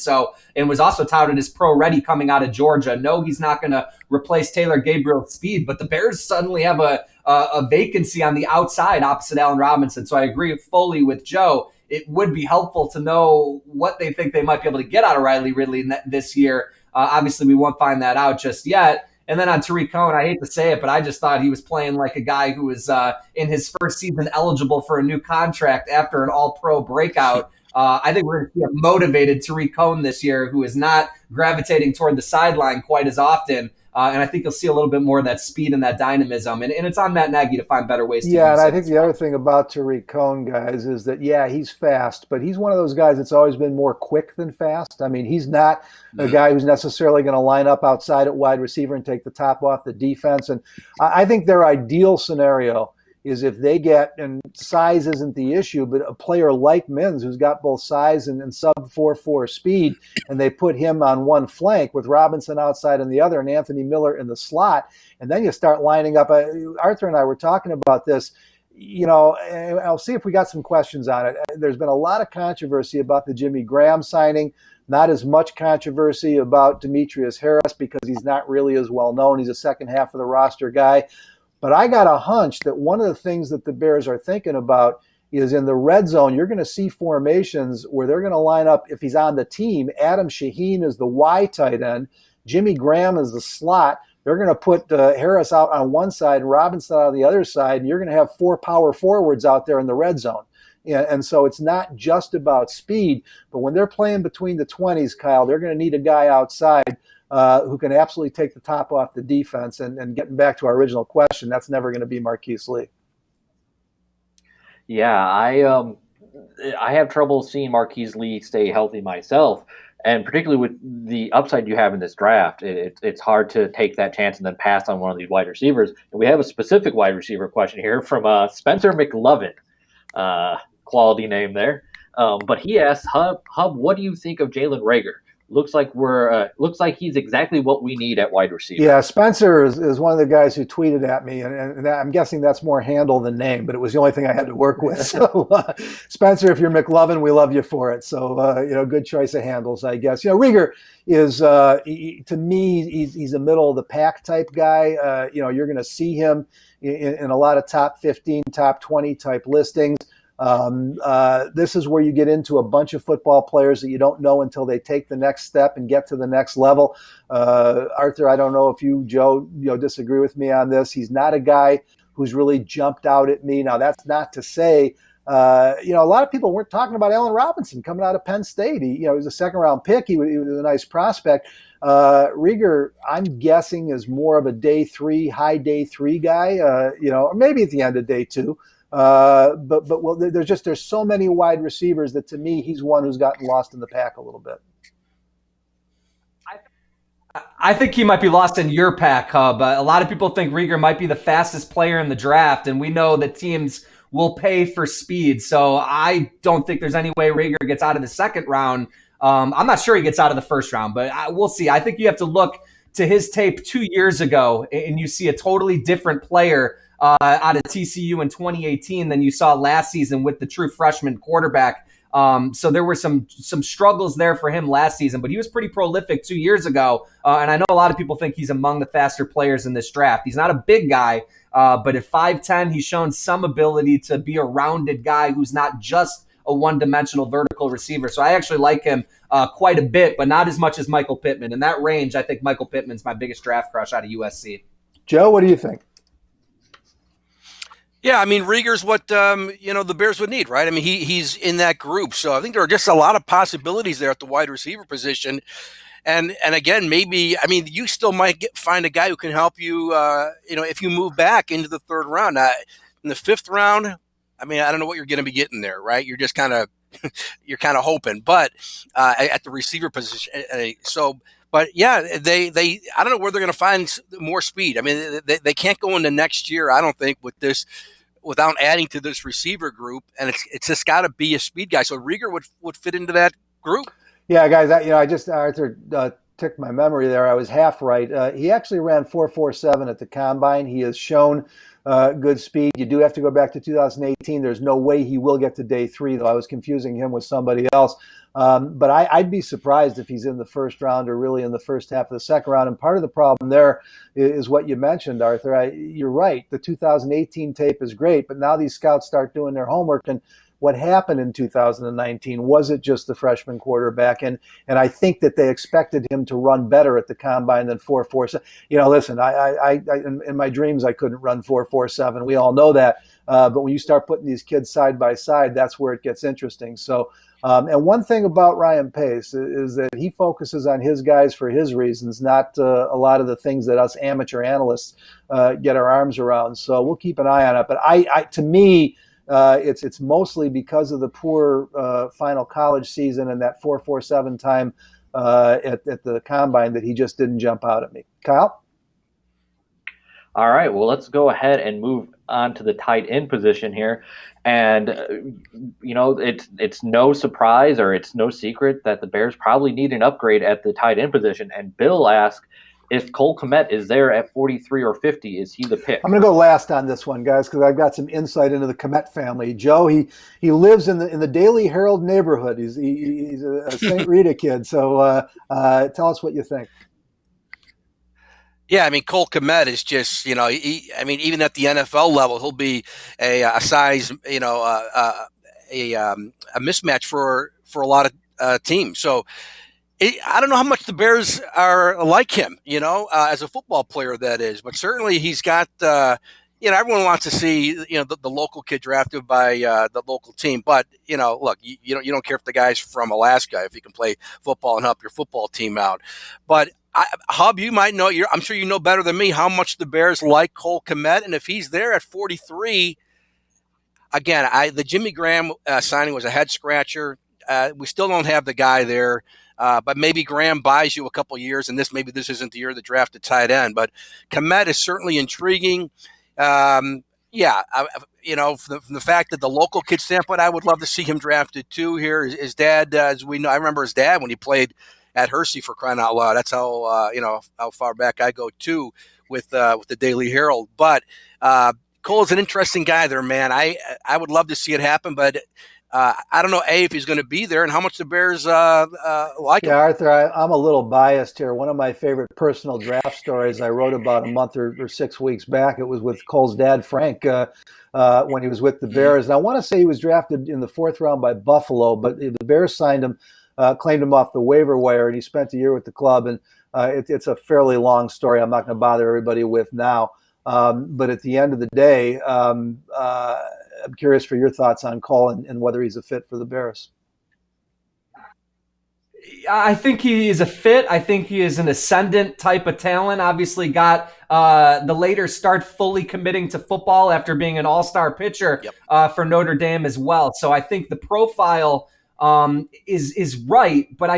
And was also touted as pro-ready coming out of Georgia. No, he's not going to replace Taylor Gabriel's speed, but the Bears suddenly have a vacancy on the outside opposite Allen Robinson. So I agree fully with Joe. It would be helpful to know what they think they might be able to get out of Riley Ridley this year. Obviously, we won't find that out just yet. And then on Tariq Cohen, I hate to say it, but I just thought he was playing like a guy who was in his first season eligible for a new contract after an all-pro breakout. I think we're going to see a motivated Tariq Cohen this year who is not gravitating toward the sideline quite as often. And I think you'll see a little bit more of that speed and that dynamism. And it's on Matt Nagy to find better ways to use it. Yeah, and I think the other thing about Tariq Cohen, guys, is that, yeah, he's fast, but he's one of those guys that's always been more quick than fast. I mean, he's not a guy who's necessarily going to line up outside at wide receiver and take the top off the defense. And I think their ideal scenario is if they get, and size isn't the issue, but a player like Mins who's got both size and sub 4.4 speed, and they put him on one flank with Robinson outside on the other and Anthony Miller in the slot, and then you start lining up. Arthur and I were talking about this, and I'll see if we got some questions on it. There's been a lot of controversy about the Jimmy Graham signing, not as much controversy about Demetrius Harris because he's not really as well known. He's a second half of the roster guy. But I got a hunch that one of the things that the Bears are thinking about is in the red zone, you're going to see formations where they're going to line up, if he's on the team, Adam Shaheen is the Y tight end, Jimmy Graham is the slot. They're going to put Harris out on one side and Robinson out on the other side, and you're going to have four power forwards out there in the red zone. And so it's not just about speed, but when they're playing between the 20s, Kyle, they're going to need a guy outside who can absolutely take the top off the defense. And getting back to our original question, that's never going to be Marquise Lee. Yeah, I have trouble seeing Marquise Lee stay healthy myself, and particularly with the upside you have in this draft, it's hard to take that chance and then pass on one of these wide receivers. And we have a specific wide receiver question here from Spencer McLovin, quality name there. But he asks, Hub, what do you think of Jalen Reagor? Looks like he's exactly what we need at wide receiver. Yeah, Spencer is one of the guys who tweeted at me, and I'm guessing that's more handle than name, but it was the only thing I had to work with. So, Spencer, if you're McLovin, we love you for it. So, good choice of handles, I guess. Reagor is, to me, he's a middle of the pack type guy. You're going to see him in a lot of top 15, top 20 type listings. This is where you get into a bunch of football players that you don't know until they take the next step and get to the next level. Arthur, I don't know if you, Joe, disagree with me on this. He's not a guy who's really jumped out at me. Now, that's not to say, a lot of people weren't talking about Allen Robinson coming out of Penn State. He was a second round pick. He was a nice prospect. Reagor, I'm guessing, is more of a high day three guy, or maybe at the end of day two. But there's so many wide receivers that to me he's one who's gotten lost in the pack a little bit. I think he might be lost in your pack, Hub. A lot of people think Rieger might be the fastest player in the draft, and we know that teams will pay for speed. So I don't think there's any way Rieger gets out of the second round. I'm not sure he gets out of the first round, but we'll see. I think you have to look to his tape 2 years ago, and you see a totally different player out of TCU in 2018 than you saw last season with the true freshman quarterback. So there were some struggles there for him last season, but he was pretty prolific 2 years ago. And I know a lot of people think he's among the faster players in this draft. He's not a big guy, but at 5'10", he's shown some ability to be a rounded guy who's not just a one-dimensional vertical receiver. So I actually like him quite a bit, but not as much as Michael Pittman. In that range, I think Michael Pittman's my biggest draft crush out of USC. Joe, what do you think? Yeah, I mean, Rieger's what the Bears would need, right? I mean, he's in that group, so I think there are just a lot of possibilities there at the wide receiver position, and again, maybe you still might find a guy who can help you, if you move back into the third round. In the fifth round, I don't know what you're going to be getting there, right? You're just kind of hoping, but at the receiver position, But yeah, they I don't know where they're going to find more speed. I mean, they can't go into next year, I don't think, with this without adding to this receiver group, and it's just got to be a speed guy. So Rieger would fit into that group. Yeah, guys, Arthur ticked my memory there. I was half right. He actually ran 4.47 at the combine. He has shown good speed. You do have to go back to 2018. There's no way he will get to day 3, though. I was confusing him with somebody else. But I'd be surprised if he's in the first round or really in the first half of the second round. And part of the problem there is what you mentioned, Arthur. You're right. The 2018 tape is great, but now these scouts start doing their homework. And what happened in 2019? Was it just the freshman quarterback? And I think that they expected him to run better at the combine than 4.47. Listen, I in my dreams I couldn't run 4.47. We all know that. But when you start putting these kids side by side, that's where it gets interesting. So. And one thing about Ryan Pace is that he focuses on his guys for his reasons, not a lot of the things that us amateur analysts get our arms around. So we'll keep an eye on it. But to me, it's mostly because of the poor final college season and that 4.47 time at the combine that he just didn't jump out at me. Kyle? All right, well, let's go ahead and move on to the tight end position here. And, it's no surprise or it's no secret that the Bears probably need an upgrade at the tight end position. And Bill asked if Cole Kmet is there at 43 or 50, is he the pick? I'm going to go last on this one, guys, because I've got some insight into the Kmet family. Joe, he lives in the Daily Herald neighborhood. He's a St. Rita kid. So tell us what you think. Yeah, Cole Kmet is just, even at the NFL level, he'll be a size, a mismatch for a lot of teams. So I don't know how much the Bears are like him, as a football player, that is. But certainly he's got, everyone wants to see, the local kid drafted by the local team. But, look, you don't care if the guy's from Alaska, if he can play football and help your football team out. But Hub, you might know. I'm sure you know better than me how much the Bears like Cole Kmet, and if he's there at 43, again, the Jimmy Graham signing was a head scratcher. We still don't have the guy there, but maybe Graham buys you a couple years, and this isn't the year to draft a tight end. But Kmet is certainly intriguing. From the fact that the local kid standpoint, I would love to see him drafted too. Here, his dad, as we know, I remember his dad when he played at Hershey, for crying out loud. That's how how far back I go too with the Daily Herald. But Cole's an interesting guy there, man. I would love to see it happen, but I don't know if he's going to be there and how much the Bears like him. Yeah, Arthur, I'm a little biased here. One of my favorite personal draft stories I wrote about a month or 6 weeks back. It was with Cole's dad, Frank, when he was with the Bears. And I want to say he was drafted in the 4th round by Buffalo, but the Bears signed him. Claimed him off the waiver wire, and he spent a year with the club. And it's a fairly long story I'm not going to bother everybody with now. But at the end of the day, I'm curious for your thoughts on Cole and whether he's a fit for the Bears. I think he is a fit. I think he is an ascendant type of talent. Obviously got the later start fully committing to football after being an all-star pitcher for Notre Dame as well. So I think the profile is right, but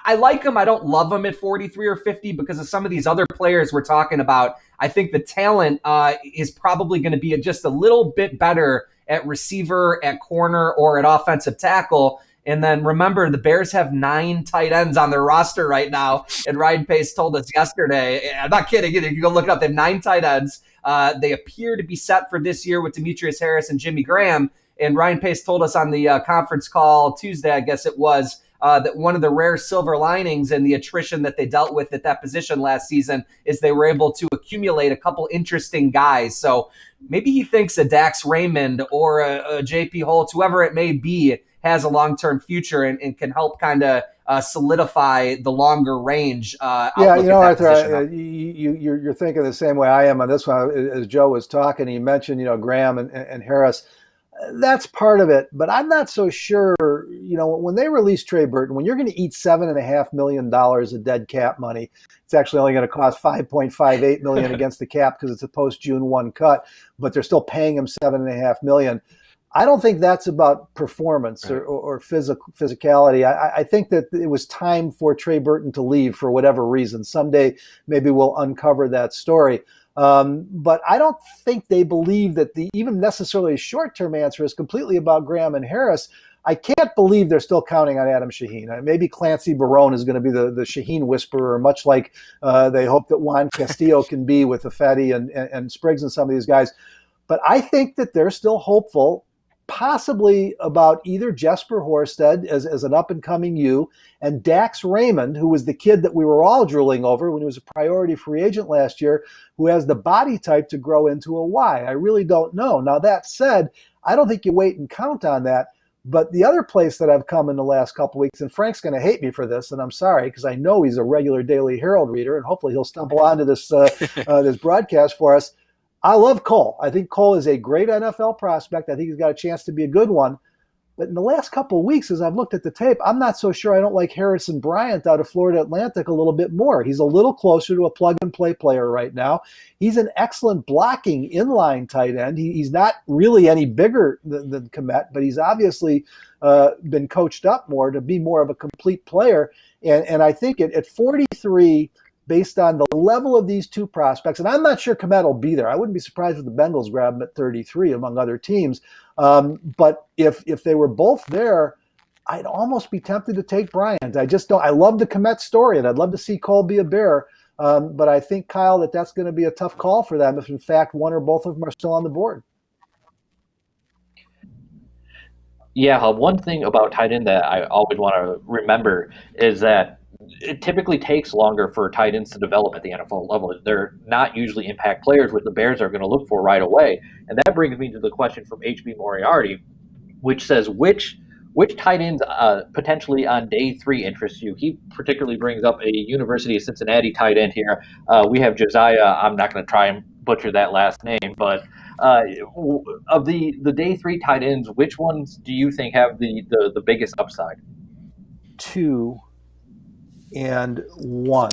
I like him. I don't love him at 43 or 50 because of some of these other players we're talking about. I think the talent is probably going to be just a little bit better at receiver, at corner, or at offensive tackle. And then remember, the Bears have 9 tight ends on their roster right now. And Ryan Pace told us yesterday, I'm not kidding either, you can go look it up, they have 9 tight ends. They appear to be set for this year with Demetrius Harris and Jimmy Graham. And Ryan Pace told us on the conference call Tuesday, I guess it was, that one of the rare silver linings in the attrition that they dealt with at that position last season is they were able to accumulate a couple interesting guys. So maybe he thinks a Dax Raymond or a JP Holtz, whoever it may be, has a long-term future and can help kind of solidify the longer range. Yeah, you know, Arthur, position. you're thinking the same way I am on this one. As Joe was talking, he mentioned, Graham and Harris. That's part of it, but I'm not so sure. When they release Trey Burton, when you're going to eat $7.5 million of dead cap money, it's actually only going to cost $5.58 million against the cap because it's a post June 1 cut, but they're still paying him $7.5 million. I don't think that's about performance or physicality. I think that it was time for Trey Burton to leave for whatever reason. Someday maybe we'll uncover that story. But I don't think they believe that the even necessarily short-term answer is completely about Graham and Harris. I can't believe they're still counting on Adam Shaheen. Maybe Clancy Barone is going to be the Shaheen whisperer, much like they hope that Juan Castillo can be with Ifedi and Spriggs and some of these guys. But I think that they're still hopeful, possibly about either Jesper Horsted as an up-and-coming U and Dax Raymond, who was the kid that we were all drooling over when he was a priority free agent last year, who has the body type to grow into a Y. I really don't know. Now, that said, I don't think you wait and count on that. But the other place that I've come in the last couple of weeks, and Frank's going to hate me for this, and I'm sorry, because I know he's a regular Daily Herald reader, and hopefully he'll stumble onto this this broadcast for us. I love Cole. I think Cole is a great NFL prospect. I think he's got a chance to be a good one. But in the last couple of weeks, as I've looked at the tape, I'm not so sure I don't like Harrison Bryant out of Florida Atlantic a little bit more. He's a little closer to a plug-and-play player right now. He's an excellent blocking inline tight end. He's not really any bigger than Kmet, but he's obviously been coached up more to be more of a complete player. And I think at 43, based on the level of these two prospects, and I'm not sure Kmet will be there. I wouldn't be surprised if the Bengals grab him at 33 among other teams. But if they were both there, I'd almost be tempted to take Bryant. I just don't. I love the Kmet story, and I'd love to see Cole be a Bear. But I think, Kyle, that's going to be a tough call for them if, in fact, one or both of them are still on the board. Yeah, one thing about tight end that I always want to remember is that it typically takes longer for tight ends to develop at the NFL level. They're not usually impact players, which the Bears are going to look for right away. And that brings me to the question from HB Moriarty, which says, which tight ends potentially on day 3 interests you? He particularly brings up a University of Cincinnati tight end here. We have Josiah. I'm not going to try and butcher that last name, but of the day 3 tight ends, which ones do you think have the biggest upside? 2 and 1.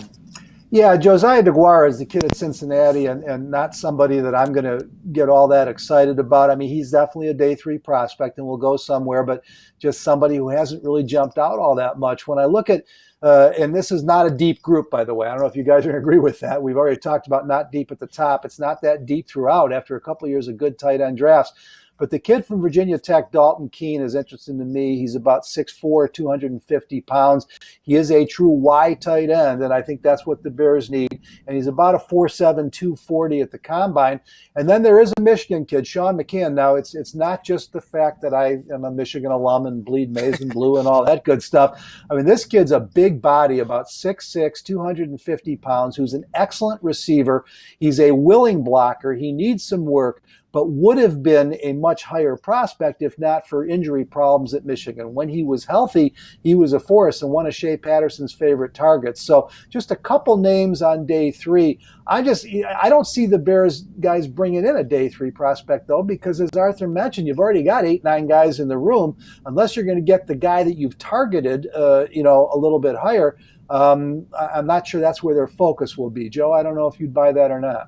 Yeah, Josiah DeGuara is the kid at Cincinnati and not somebody that I'm going to get all that excited about. I mean, he's definitely a day 3 prospect and will go somewhere, but just somebody who hasn't really jumped out all that much. When I look at, and this is not a deep group, by the way. I don't know if you guys are going to agree with that. We've already talked about not deep at the top. It's not that deep throughout after a couple of years of good tight end drafts. But the kid from Virginia Tech, Dalton Keene, is interesting to me. He's about 6'4", 250 pounds. He is a true Y tight end, and I think that's what the Bears need. And he's about a 4'7", 240 at the combine. And then there is a Michigan kid, Sean McCann. Now, it's not just the fact that I am a Michigan alum and bleed maize and blue and all that good stuff. I mean, this kid's a big body, about 6'6", 250 pounds, who's an excellent receiver. He's a willing blocker. He needs some work, but would have been a much higher prospect if not for injury problems at Michigan. When he was healthy, he was a force and one of Shea Patterson's favorite targets. So just a couple names on day 3. I don't see the Bears guys bringing in a day 3 prospect, though, because as Arthur mentioned, you've already got 8-9 guys in the room. Unless you're going to get the guy that you've targeted, a little bit higher, I'm not sure that's where their focus will be. Joe, I don't know if you'd buy that or not.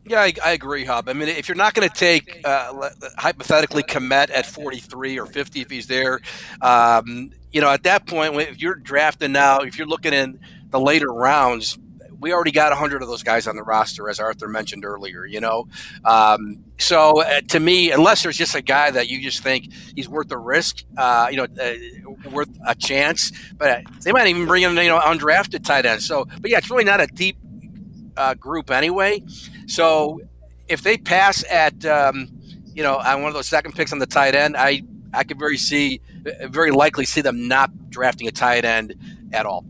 Yeah, I agree, Hub. I mean, if you're not going to take hypothetically Komet at 43 or 50 if he's there, at that point, if you're drafting now, if you're looking in the later rounds, we already got 100 of those guys on the roster, as Arthur mentioned earlier. So to me, unless there's just a guy that you just think he's worth the risk, worth a chance, but they might even bring in undrafted tight ends. So, but yeah, it's really not a deep group anyway. So if they pass at on one of those second picks on the tight end, I could very likely see them not drafting a tight end at all.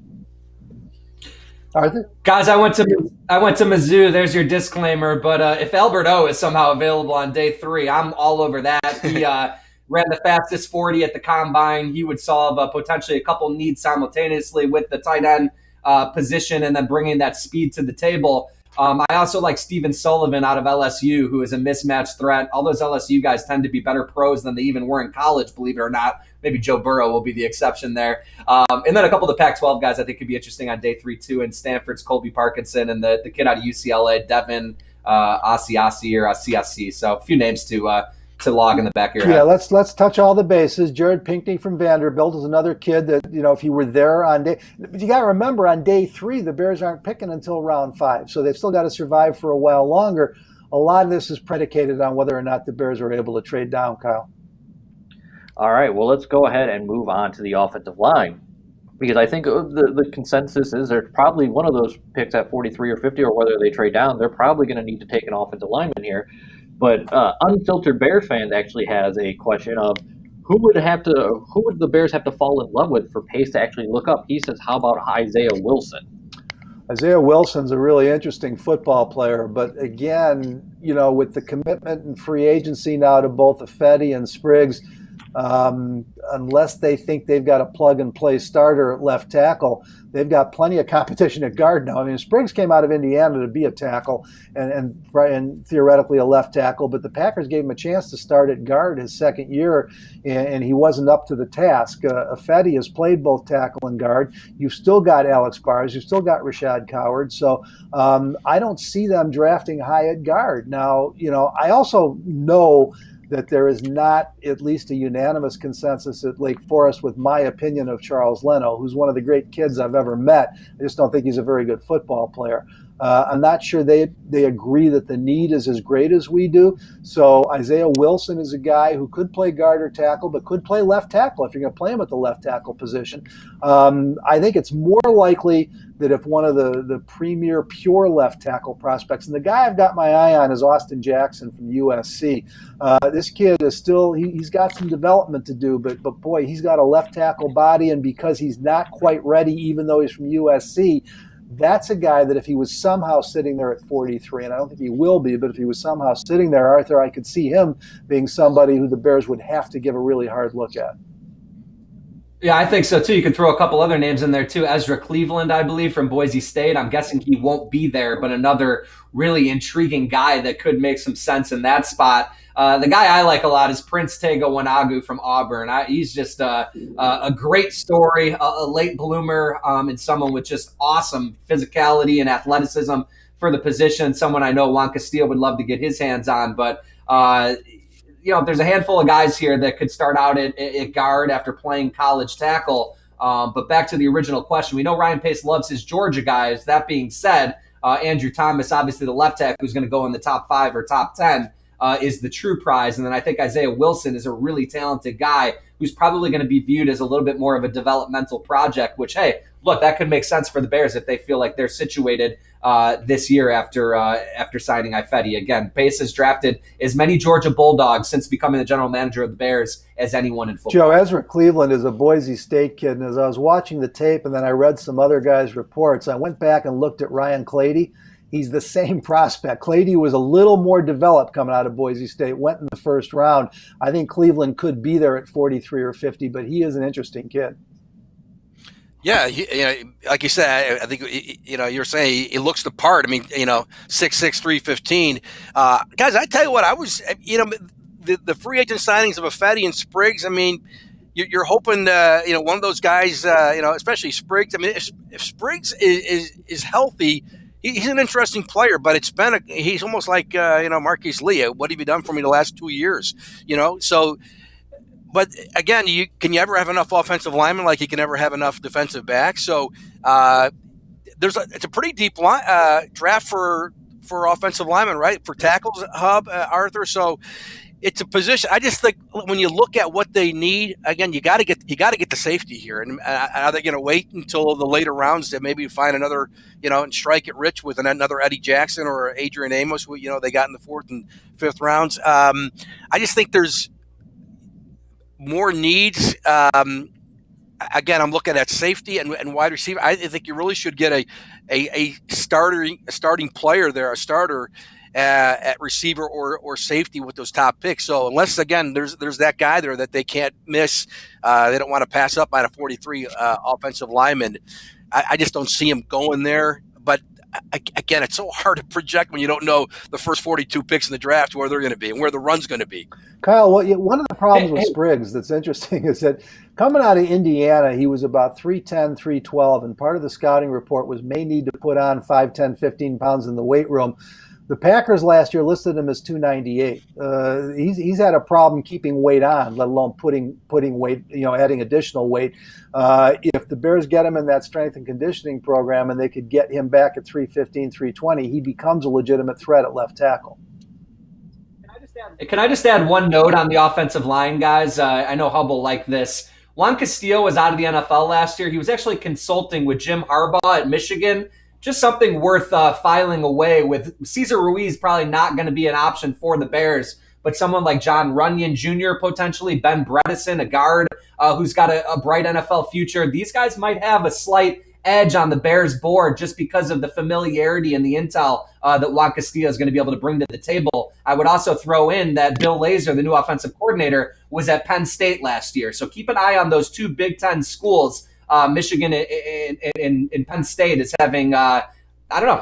Arthur? Guys, I went to Mizzou. There's your disclaimer. But if Albert O is somehow available on day 3, I'm all over that. He ran the fastest 40 at the combine. He would solve potentially a couple needs simultaneously with the tight end position and then bringing that speed to the table. I also like Steven Sullivan out of LSU, who is a mismatch threat. All those LSU guys tend to be better pros than they even were in college, believe it or not. Maybe Joe Burrow will be the exception there. And then a couple of the Pac-12 guys I think could be interesting on day 3 too. And Stanford's Colby Parkinson and the kid out of UCLA, Devin Asiasi or CSC. So a few names to log in the back of your head. Yeah, let's touch all the bases. Jared Pinkney from Vanderbilt is another kid that, if he were there on day, but you got to remember on day 3, the Bears aren't picking until round 5. So they've still got to survive for a while longer. A lot of this is predicated on whether or not the Bears are able to trade down, Kyle. All right, well, let's go ahead and move on to the offensive line, because I think the consensus is there's probably one of those picks at 43 or 50, or whether they trade down, they're probably going to need to take an offensive lineman here. But Unfiltered Bears fans actually has a question of who would the Bears have to fall in love with for Pace to actually look up? He says, how about Isaiah Wilson? Isaiah Wilson's a really interesting football player, but again, with the commitment and free agency now to both Ifedi and Spriggs, unless they think they've got a plug-and-play starter at left tackle, they've got plenty of competition at guard now. I mean, Spriggs came out of Indiana to be a tackle and theoretically a left tackle, but the Packers gave him a chance to start at guard his second year, and he wasn't up to the task. Ifedi has played both tackle and guard. You've still got Alex Bars. You've still got Rashad Coward. So I don't see them drafting high at guard. Now, I also know that there is not at least a unanimous consensus at Lake Forest with my opinion of Charles Leno, who's one of the great kids I've ever met. I just don't think he's a very good football player. I'm not sure they agree that the need is as great as we do. So Isaiah Wilson is a guy who could play guard or tackle, but could play left tackle if you're going to play him at the left tackle position. I think it's more likely that if one of the premier pure left tackle prospects, and the guy I've got my eye on is Austin Jackson from USC. This kid is still, he's got some development to do, but boy, he's got a left tackle body, and because he's not quite ready, even though he's from USC, that's a guy that if he was somehow sitting there at 43, and I don't think he will be, but if he was somehow sitting there, Arthur, I could see him being somebody who the Bears would have to give a really hard look at. Yeah, I think so too. You can throw a couple other names in there too. Ezra Cleveland, I believe, from Boise State. I'm guessing he won't be there, but another really intriguing guy that could make some sense in that spot. The guy I like a lot is Prince Tega Wanagu from Auburn. He's just a great story, a late bloomer, and someone with just awesome physicality and athleticism for the position. Someone I know Juan Castillo would love to get his hands on, but there's a handful of guys here that could start out at guard after playing college tackle. But back to the original question, we know Ryan Pace loves his Georgia guys. That being said, Andrew Thomas, obviously the left tackle who's going to go in the top 5 or top 10, is the true prize. And then I think Isaiah Wilson is a really talented guy who's probably going to be viewed as a little bit more of a developmental project, which, hey, look, that could make sense for the Bears if they feel like they're situated this year after signing Ifedi. Again, Pace has drafted as many Georgia Bulldogs since becoming the general manager of the Bears as anyone in football. Joe, Ezra Cleveland is a Boise State kid, and as I was watching the tape and then I read some other guys' reports, I went back and looked at Ryan Clady. He's the same prospect. Clady was a little more developed coming out of Boise State, went in the first round. I think Cleveland could be there at 43 or 50, but he is an interesting kid. Yeah, like you said, I think you're saying he looks the part. I mean, 6'6", 315. Guys, I tell you what, I was, the free agent signings of Ifedi and Spriggs. I mean, you're hoping, one of those guys, especially Spriggs. I mean, if Spriggs is healthy, he's an interesting player, but he's almost like Marquise Lee. What have you done for me the last 2 years? So. But again, can you ever have enough offensive linemen like you can ever have enough defensive backs? So it's a pretty deep draft for offensive linemen, right? For tackles, Hub, Arthur. So it's a position. I just think when you look at what they need, again, you got to get the safety here. And are they going to wait until the later rounds to maybe find another, and strike it rich with another Eddie Jackson or Adrian Amos? Who, they got in the 4th and 5th rounds. I just think there's more needs. Again, I'm looking at safety and wide receiver. I think you really should get a starting player there, a starter at receiver or safety with those top picks. So unless, again, there's that guy there that they can't miss, they don't want to pass up on a 43 offensive lineman. I just don't see him going there. But again, it's so hard to project when you don't know the first 42 picks in the draft where they're going to be and where the run's going to be. Kyle, one of the problems with Spriggs that's interesting is that coming out of Indiana, he was about 310, 312, and part of the scouting report was may need to put on 5, 10, 15 pounds in the weight room. The Packers last year listed him as 298. He's had a problem keeping weight on, let alone putting weight, adding additional weight. If the Bears get him in that strength and conditioning program and they could get him back at 315, 320, he becomes a legitimate threat at left tackle. Can I just add one note on the offensive line, guys? I know Hub will like this. Juan Castillo was out of the NFL last year. He was actually consulting with Jim Harbaugh at Michigan. Just something worth filing away with. Cesar Ruiz probably not going to be an option for the Bears, but someone like John Runyon Jr., potentially, Ben Bredesen, a guard who's got a bright NFL future. These guys might have a slight edge on the Bears board just because of the familiarity and the intel that Juan Castillo is going to be able to bring to the table. I would also throw in that Bill Lazor, the new offensive coordinator, was at Penn State last year. So keep an eye on those two Big Ten schools. Michigan and Penn State is having,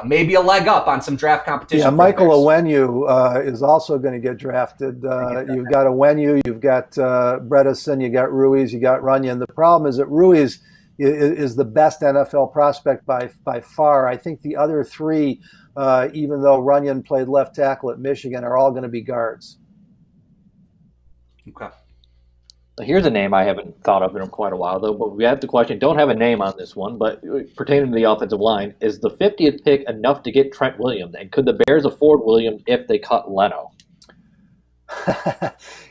maybe a leg up on some draft competition. Yeah, Michael Onwenu is also going to get drafted. You've got Onwenu, you've got Bredesen, you got Ruiz, you got Runyon. The problem is that Ruiz is the best NFL prospect by far. I think the other three, even though Runyon played left tackle at Michigan, are all going to be guards. Okay. Here's a name I haven't thought of in quite a while, though, but we have the question. Don't have a name on this one, but pertaining to the offensive line, is the 50th pick enough to get Trent Williams? And could the Bears afford Williams if they cut Leno?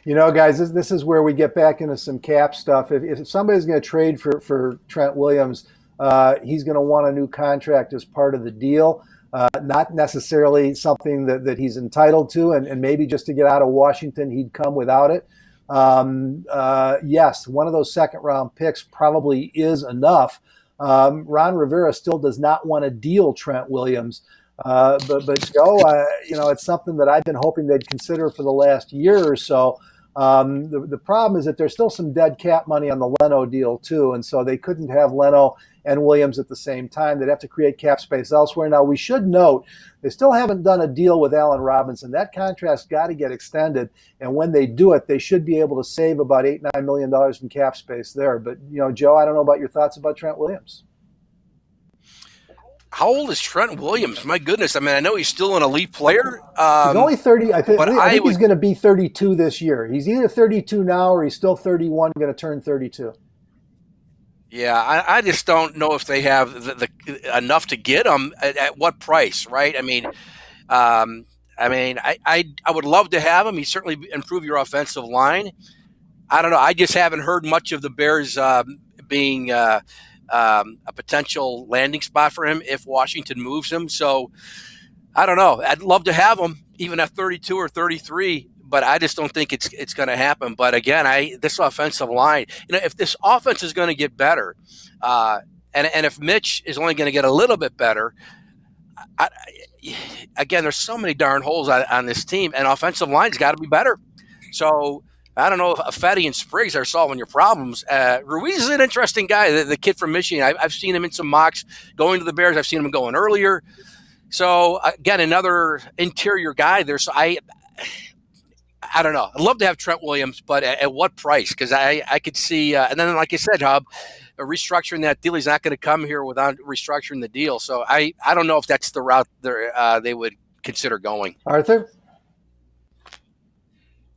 Guys, this is where we get back into some cap stuff. If somebody's going to trade for Trent Williams, he's going to want a new contract as part of the deal, not necessarily something that he's entitled to, and maybe just to get out of Washington, he'd come without it. Yes, one of those second-round picks probably is enough. Ron Rivera still does not want to deal Trent Williams. But Joe, it's something that I've been hoping they'd consider for the last year or so. The problem is that there's still some dead cap money on the Leno deal too, and so they couldn't have Leno and Williams at the same time. They'd have to create cap space elsewhere. Now, we should note they still haven't done a deal with Allen Robinson. That contract's got to get extended, and when they do it, they should be able to save about $8-9 million in cap space there. But Joe, I don't know about your thoughts about Trent Williams. How old is Trent Williams? My goodness. I mean, I know he's still an elite player. He's only 30. I think he's going to be 32 this year. He's either 32 now or he's still 31, going to turn 32. Yeah, I just don't know if they have the enough to get him at what price, right? I mean, I would love to have him. He certainly improve your offensive line. I don't know. I just haven't heard much of the Bears being a potential landing spot for him if Washington moves him. So I don't know. I'd love to have him even at 32 or 33, but I just don't think it's going to happen. But again, this offensive line, if this offense is going to get better, and if Mitch is only going to get a little bit better, again, there's so many darn holes on this team, and offensive line's got to be better. So I don't know if Fetty and Spriggs are solving your problems. Ruiz is an interesting guy, the kid from Michigan. I've seen him in some mocks going to the Bears. I've seen him going earlier. So, again, another interior guy there. So I don't know. I'd love to have Trent Williams, but at what price? Because I could see, and then like I said, Hub, restructuring that deal. He's not going to come here without restructuring the deal. So I don't know if that's the route they would consider going. Arthur?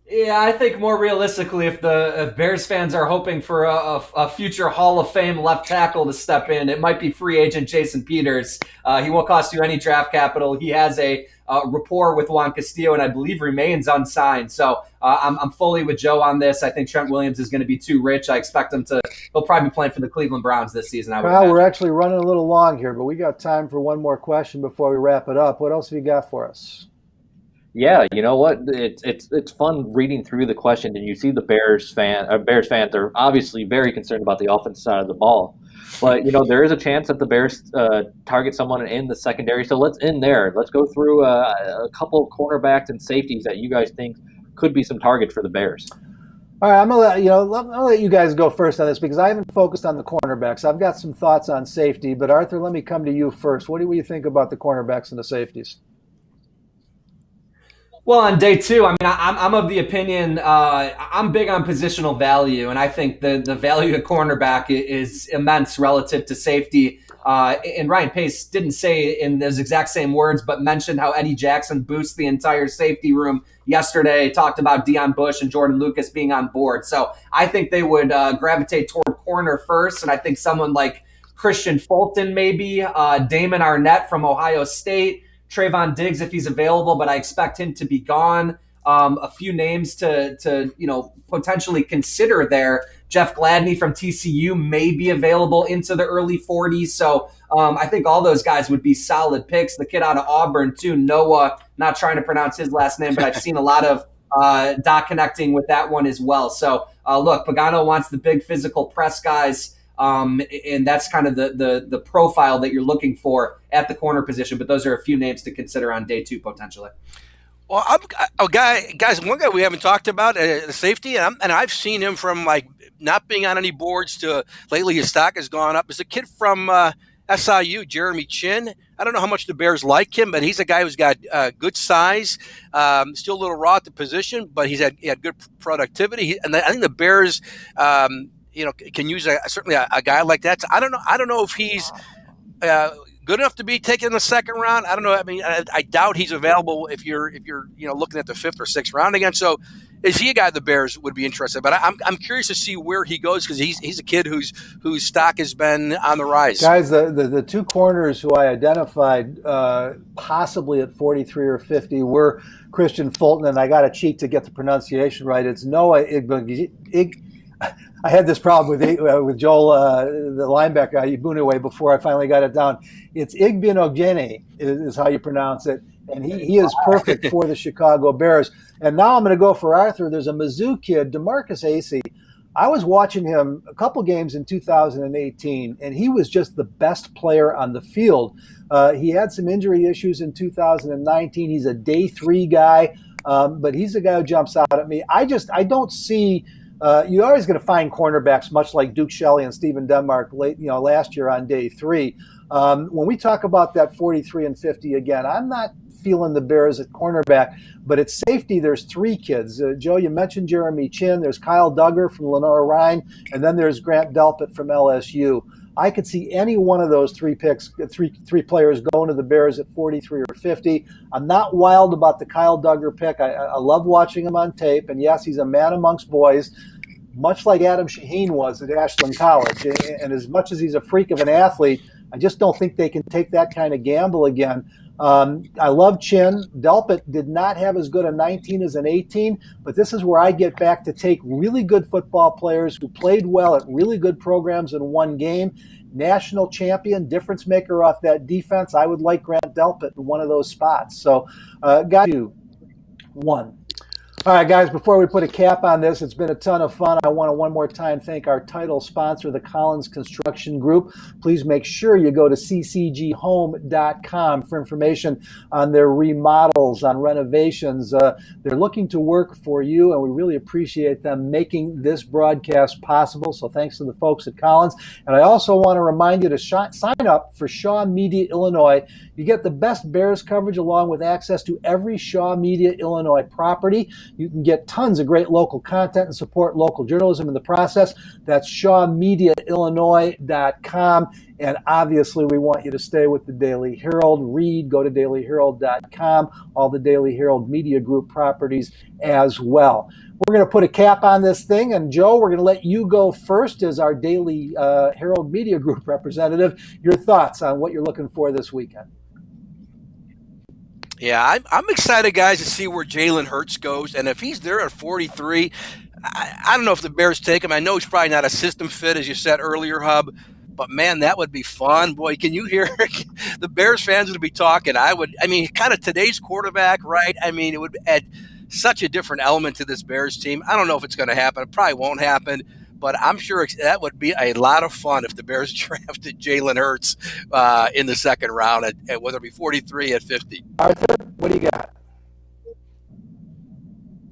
Yeah, I think more realistically, if Bears fans are hoping for a future Hall of Fame left tackle to step in, it might be free agent Jason Peters. He won't cost you any draft capital. He has a rapport with Juan Castillo, and I believe remains unsigned. So I'm fully with Joe on this. I think Trent Williams is going to be too rich. I expect he'll probably be playing for the Cleveland Browns this season. Kyle, we're actually running a little long here, but we got time for one more question before we wrap it up. What else have you got for us? Yeah, you know what? It's fun reading through the question, and you see the Bears fans are obviously very concerned about the offensive side of the ball. But there is a chance that the Bears target someone in the secondary. So let's end there. Let's go through a couple of cornerbacks and safeties that you guys think could be some targets for the Bears. All right, I'll let you guys go first on this because I haven't focused on the cornerbacks. I've got some thoughts on safety, but Arthur, let me come to you first. What do you think about the cornerbacks and the safeties? Well, on day two, I mean, I'm of the opinion I'm big on positional value, and I think the value to cornerback is immense relative to safety. And Ryan Pace didn't say it in those exact same words, but mentioned how Eddie Jackson boosts the entire safety room yesterday, talked about Deion Bush and Jordan Lucas being on board. So I think they would gravitate toward corner first, and I think someone like Christian Fulton maybe, Damon Arnett from Ohio State, Trayvon Diggs if he's available, but I expect him to be gone. A few names to potentially consider there. Jeff Gladney from TCU may be available into the early 40s. So I think all those guys would be solid picks. The kid out of Auburn too, Noah, not trying to pronounce his last name, but I've seen a lot of dot connecting with that one as well. So look, Pagano wants the big physical press guys. And that's kind of the profile that you're looking for at the corner position. But those are a few names to consider on day two potentially. Well, guys, one guy we haven't talked about, the safety, and I've seen him from like not being on any boards to lately his stock has gone up. Is a kid from SIU, Jeremy Chin. I don't know how much the Bears like him, but he's a guy who's got good size, still a little raw at the position, but he had good productivity. And I think the Bears can use certainly a guy like that. So I don't know if he's good enough to be taken in the second round. I don't know. I mean, I doubt he's available if you're looking at the fifth or sixth round again. So is he a guy the Bears would be interested? But I'm curious to see where he goes because he's a kid whose stock has been on the rise. Guys, the two corners who I identified possibly at 43 or 50 were Christian Fulton, and I got to cheat to get the pronunciation right. It's Noah I had this problem with Joel, the linebacker, Ibunue, before I finally got it down. It's Igbinoghene is how you pronounce it, and he is perfect for the Chicago Bears. And now I'm going to go for Arthur. There's a Mizzou kid, DeMarcus Acey. I was watching him a couple games in 2018, and he was just the best player on the field. He had some injury issues in 2019. He's a day three guy, but he's the guy who jumps out at me. I don't see. You're always going to find cornerbacks, much like Duke Shelley and Stephen Denmark last year on day three. When we talk about that 43 and 50 again, I'm not feeling the Bears at cornerback, but at safety, there's three kids. Joe, you mentioned Jeremy Chin. There's Kyle Duggar from Lenore-Rhine, and then there's Grant Delpit from LSU. I could see any one of those three players going to the Bears at 43 or 50. I'm not wild about the Kyle Duggar pick. I love watching him on tape, and yes, he's a man amongst boys, much like Adam Shaheen was at Ashland College. And as much as he's a freak of an athlete, I just don't think they can take that kind of gamble again. I love Chin. Delpit did not have as good a 19 as an 18, but this is where I get back to take really good football players who played well at really good programs in one game. National champion, difference maker off that defense. I would like Grant Delpit in one of those spots. So, got you. One. All right, guys, before we put a cap on this, it's been a ton of fun. I want to one more time thank our title sponsor, the Collins Construction Group. Please make sure you go to ccghome.com for information on their remodels, on renovations. They're looking to work for you, and we really appreciate them making this broadcast possible. So thanks to the folks at Collins. And I also want to remind you to sign up for Shaw Media Illinois. You get the best Bears coverage along with access to every Shaw Media Illinois property. You can get tons of great local content and support local journalism in the process. That's ShawMediaIllinois.com. And obviously, we want you to stay with the Daily Herald. Read, go to dailyherald.com, all the Daily Herald Media Group properties as well. We're going to put a cap on this thing. And Joe, we're going to let you go first as our Daily Herald Media Group representative. Your thoughts on what you're looking for this weekend? Yeah, I'm excited, guys, to see where Jalen Hurts goes. And if he's there at 43, I don't know if the Bears take him. I know he's probably not a system fit, as you said earlier, Hub. But, man, that would be fun. Boy, can you hear the Bears fans would be talking. Kind of today's quarterback, right? I mean, it would add such a different element to this Bears team. I don't know if it's going to happen. It probably won't happen. But I'm sure that would be a lot of fun if the Bears drafted Jalen Hurts in the second round, at whether it be 43 at 50. Arthur, what do you got?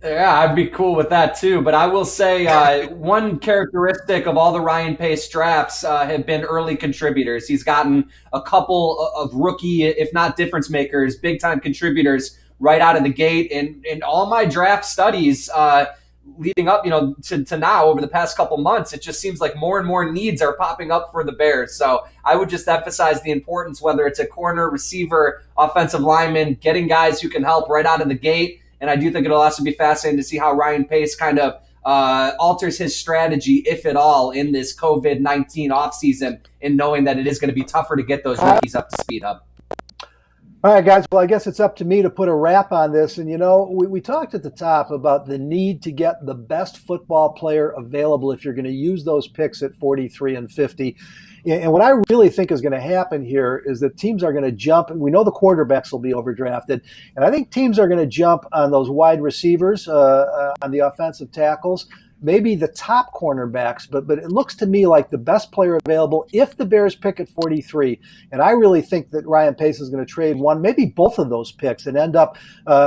Yeah, I'd be cool with that too. But I will say one characteristic of all the Ryan Pace drafts have been early contributors. He's gotten a couple of rookie, if not difference makers, big-time contributors right out of the gate. And in all my draft studies leading up, to now over the past couple months, it just seems like more and more needs are popping up for the Bears. So I would just emphasize the importance, whether it's a corner, receiver, offensive lineman, getting guys who can help right out of the gate. And I do think it'll also be fascinating to see how Ryan Pace kind of alters his strategy, if at all, in this COVID-19 offseason, and knowing that it is going to be tougher to get those rookies up to speed up. All right, guys. Well, I guess it's up to me to put a wrap on this. And, we talked at the top about the need to get the best football player available if you're going to use those picks at 43 and 50. And what I really think is going to happen here is that teams are going to jump. And we know the quarterbacks will be overdrafted. And I think teams are going to jump on those wide receivers, on the offensive tackles, maybe the top cornerbacks, but it looks to me like the best player available if the Bears pick at 43. And I really think that Ryan Pace is going to trade one, maybe both of those picks, and end up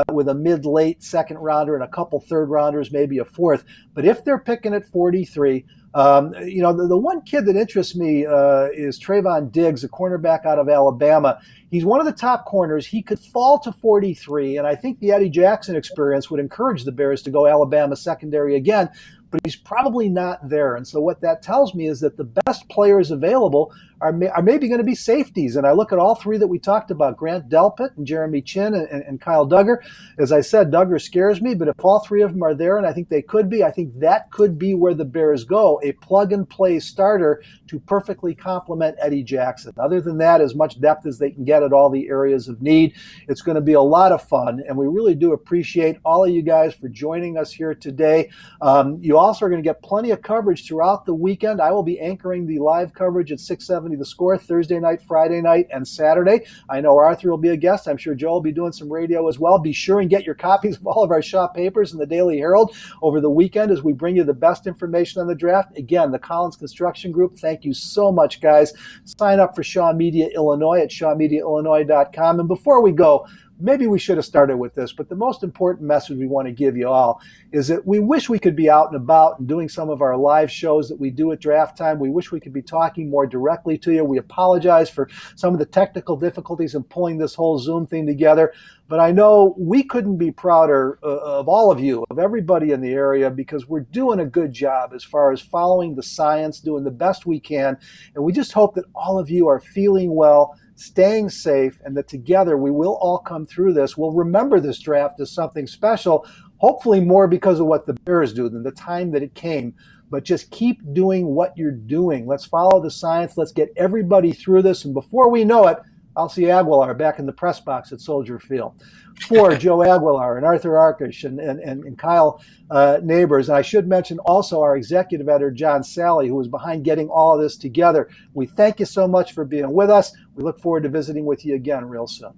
with a mid-late second rounder and a couple third rounders, maybe a fourth. But if they're picking at 43, the one kid that interests me is Trayvon Diggs, a cornerback out of Alabama. He's one of the top corners. He could fall to 43, and I think the Eddie Jackson experience would encourage the Bears to go Alabama secondary again, but he's probably not there. And so what that tells me is that the best players available are maybe going to be safeties. And I look at all three that we talked about, Grant Delpit and Jeremy Chin and Kyle Duggar. As I said, Duggar scares me, but if all three of them are there, and I think they could be, I think that could be where the Bears go, a plug-and-play starter to perfectly complement Eddie Jackson. Other than that, as much depth as they can get at all the areas of need. It's going to be a lot of fun, and we really do appreciate all of you guys for joining us here today. You also are going to get plenty of coverage throughout the weekend. I will be anchoring the live coverage at 670 The Score Thursday night, Friday night, and Saturday. I know Arthur will be a guest. I'm sure Joe will be doing some radio as well. Be sure and get your copies of all of our Shaw papers in the Daily Herald over the weekend as we bring you the best information on the draft. Again, the Collins Construction Group, thank you so much, guys. Sign up for Shaw Media Illinois at shawmediaillinois.com. And before we go, maybe we should have started with this, but the most important message we want to give you all is that we wish we could be out and about and doing some of our live shows that we do at draft time. We wish we could be talking more directly to you. We apologize for some of the technical difficulties in pulling this whole Zoom thing together, but I know we couldn't be prouder of all of you, of everybody in the area, because we're doing a good job as far as following the science, doing the best we can, and we just hope that all of you are feeling well, staying safe, and that together we will all come through this. We'll remember this draft as something special, hopefully more because of what the Bears do than the time that it came. But just keep doing what you're doing. Let's follow the science. Let's get everybody through this. And before we know it, I'll see Aguilar back in the press box at Soldier Field. For Joe Aguilar and Arthur Arkush and Kyle Neighbors. And I should mention also our executive editor, John Sally, who was behind getting all of this together. We thank you so much for being with us. We look forward to visiting with you again real soon.